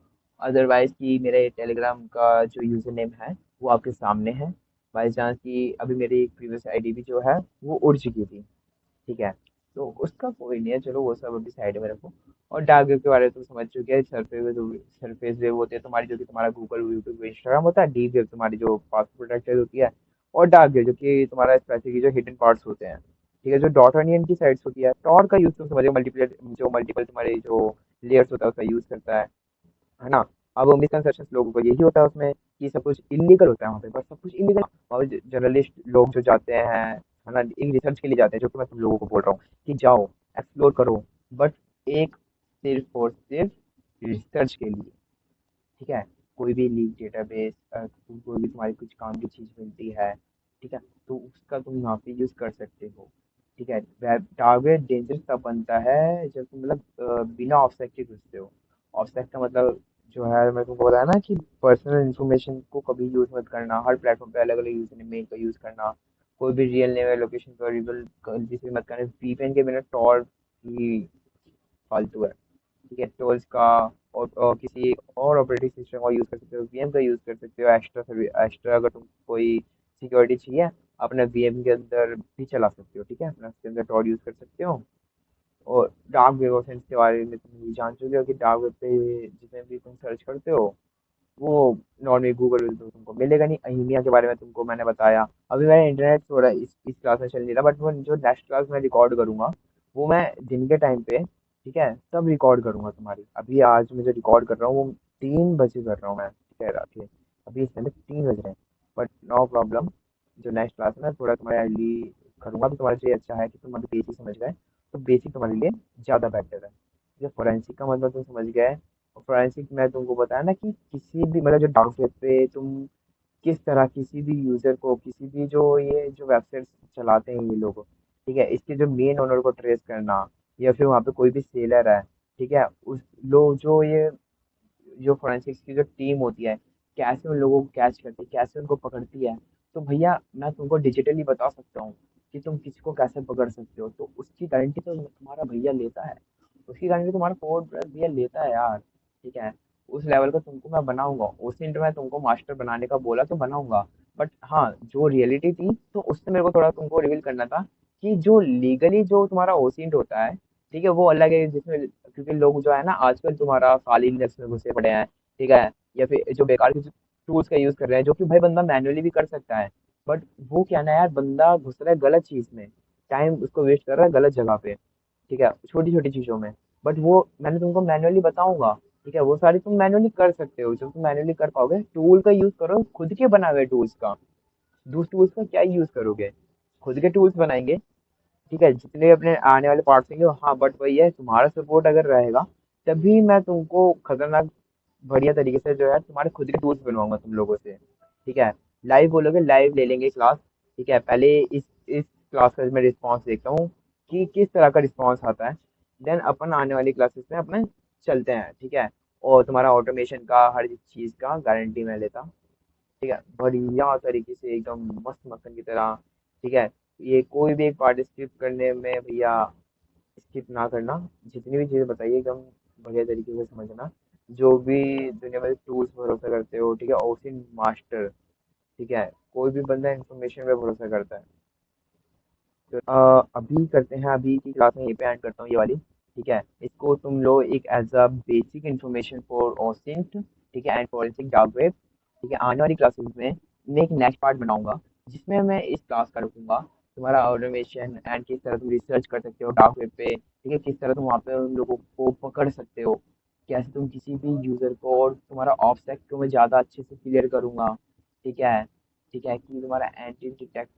अदरवाइज कि मेरे टेलीग्राम का जो यूजर नेम है वो आपके सामने है। बाई चांस कि अभी मेरी प्रीवियस आईडी भी जो है वो उड़ चुकी थी, ठीक है, तो उसका कोई नहीं है, चलो वो सब अभी साइड में रखो। और डार्क वेब के बारे में तुम समझ चुके हैं, सरफेस वेब होते हैं तुम्हारी, जो कि तुम्हारा गूगल, यूट्यूब, इंस्टाग्राम होता है। डीप वेब तुम्हारी जो पासवर्ड प्रोटेक्टेड होती है। और डार्क वेब जो कि तुम्हारा स्पेसिफिक जो हिडन पार्ट्स होते हैं, ठीक है, जो डॉट ऑनियन की साइट्स होती है। टॉर का यूज तुम समझो, मल्टीपल जो मल्टीपल तुम्हारे जो लेयर्स होता है उसका यूज करता है ना। अब मिसकंसेप्शन लोगों को यही होता है उसमें, कि सब कुछ इलीगल होता है वहाँ पे, बस सब कुछ इलीगल। और जर्नलिस्ट लोग जो जाते हैं, है ना, एक रिसर्च के लिए जाते हैं, जो कि मैं तुम लोगों को बोल रहा हूँ कि जाओ एक्सप्लोर करो, बट एक सिर्फ और सिर्फ रिसर्च के लिए। ठीक है, कोई भी लीक डेटाबेस, कोई भी तुम्हारी कुछ काम की चीज़ मिलती है, ठीक है, तो उसका तुम यहाँ पे यूज़ कर सकते हो। ठीक है, वेब टारगेट डेंजर तब बनता है जब तुम मतलब बिना ऑफसेट के घुसते हो। ऑफसेट का मतलब जो है, मैं तुमको बताया ना कि पर्सनल इन्फॉर्मेशन को कभी यूज़ मत करना, हर प्लेटफॉर्म पे अलग अलग यूजर नेम का यूज़ करना, कोई भी रियल नेम या लोकेशन पर रिवल किसी मत करना, वीपीएन के बिना टॉर ही फालतू है। ठीक है, टूल्स का और किसी और ऑपरेटिंग सिस्टम का यूज़ कर सकते हो, वीएम का यूज़ कर सकते हो, एक्स्ट्रा अगर तुम कोई सिक्योरिटी चाहिए अपने वीएम के अंदर भी चला सकते हो। ठीक है, अपना उसके अंदर टॉर यूज़ कर सकते हो। और डार्क वेब ऑप्शंस के बारे में तुम ये जान चुके हो कि डार्क वेब पे जितने भी तुम सर्च करते हो वो नॉर्मली गूगल तो तुमको मिलेगा नहीं। अहिमिया के बारे में तुमको मैंने बताया। अभी मेरा इंटरनेट थोड़ा इस क्लास में चल नहीं रहा, बट वो जो नेक्स्ट क्लास में रिकॉर्ड करूंगा वो मैं दिन के टाइम पे, ठीक है, तब रिकॉर्ड करूंगा तुम्हारी। अभी आज मैं जो रिकॉर्ड कर रहा हूँ वो 3 बजे कर रहा हूँ मैं, ठीक है, रात के। अभी इस टाइम 3 बज रहे हैं, बट नो प्रॉब्लम। जो नेक्स्ट क्लास है ना, थोड़ा तुम्हारे अर्ली करूंगा, तो तुम्हारे लिए अच्छा है कि तुम अभी बेसिक समझ गए, तो बेसिक तुम्हारे लिए ज़्यादा बेटर है। जो फोरेंसिक का मतलब तुम समझ गए। फोरेंसिक मैं तुमको बताया ना कि किसी भी मतलब जो डाउट वेब पे तुम किस तरह किसी भी यूजर को, किसी भी जो ये जो वेबसाइट चलाते हैं ये लोग, ठीक है, इसके जो मेन ओनर को ट्रेस करना, या फिर वहाँ पे कोई भी सेलर है, ठीक है, उस लोग जो ये जो फोरेंसिक्स की जो टीम होती है, कैसे उन लोगों को कैच करती है, कैसे उनको पकड़ती है, तो भैया मैं तुमको डिजिटली बता सकता हूँ कि तुम किसको कैसे पकड़ सकते हो। तो उसकी गारंटी तो तुम्हारा भैया लेता है, उसकी गारंटी तुम्हारा फोन भैया लेता है यार। ठीक है, उस लेवल का तुमको मैं बनाऊंगा, उस इंटर में तुमको मास्टर बनाने का बोला तो बनाऊंगा। बट हाँ, जो रियलिटी थी तो उससे मेरे को थोड़ा तुमको रिवील करना था कि जो लीगली जो तुम्हारा ओसिंट होता है, ठीक है, वो अलग है, जिसमें क्योंकि लोग जो है ना आजकल तुम्हारा काली लिनक्स में घुसे पड़े हैं, ठीक है, या फिर जो बेकार के टूल्स का यूज कर रहे हैं, जो कि भाई बंदा मैनुअली भी कर सकता है, बट वो क्या ना यार, बंदा घुस रहा है गलत चीज में, टाइम उसको वेस्ट कर रहा है गलत जगह पे, ठीक है, छोटी छोटी चीजों में। बट वो मैंने तुमको मैनुअली बताऊंगा, ठीक है, वो सारी तुम मैनुअली कर सकते हो। जब तुम मैनुअली कर पाओगे, टूल का यूज करो, खुद के बनाए हुए टूल्स का। दूसरे टूल्स का क्या यूज करोगे, खुद के टूल्स बनाएंगे। ठीक है, जितने भी अपने आने वाले पार्ट्स होंगे, हाँ, बट वही है, तुम्हारा सपोर्ट अगर रहेगा तभी मैं तुमको खतरनाक बढ़िया तरीके से जो है तुम्हारे खुद के टूल्स बनवाऊंगा तुम लोगों से। ठीक है, लाइव बोलोगे, लाइव ले लेंगे क्लास। ठीक है, पहले इस क्लास का मैं रिस्पॉन्स देखता हूँ कि किस तरह का रिस्पॉन्स आता है, देन अपन आने वाली क्लासेस में अपने चलते हैं। ठीक है, और तुम्हारा ऑटोमेशन का हर चीज़ का गारंटी मैं लेता हूँ। ठीक है, बढ़िया तरीके से एकदम मस्त मक्खन की तरह। ठीक है, ये कोई भी एक पार्टिसिपेट करने में भैया स्किप ना करना, जितनी भी चीज़ें बताइए एकदम बढ़िया तरीके से समझना। जो भी दुनिया में टूल्स भरोसा करते हो, ठीक है, ओसिन मास्टर, ठीक है, कोई भी बंदा इंफॉर्मेशन पे भरोसा करता है। तो अभी करते हैं, अभी की क्लास में यहीं पे एंड करता हूँ ये वाली। ठीक है, इसको तुम लो एक as a basic information for OSINT, ठीक है, एंड फॉरेंसिक डार्क वेब। ठीक है, आने वाली क्लासेस में मैं एक नेक्स्ट पार्ट बनाऊंगा जिसमें मैं इस क्लास का रखूंगा तुम्हारा ऑटोमेशन एंड किस तरह तुम रिसर्च कर सकते हो डार्क वेब पे, ठीक है, किस तरह तुम वहाँ पे उन लोगों को पकड़ सकते हो, कैसे तुम किसी भी यूजर को, और तुम्हारा ऑफसेट को मैं ज़्यादा अच्छे से क्लियर करूंगा। ठीक है, ठीक है, कि तुम्हारा एंटी डिटेक्ट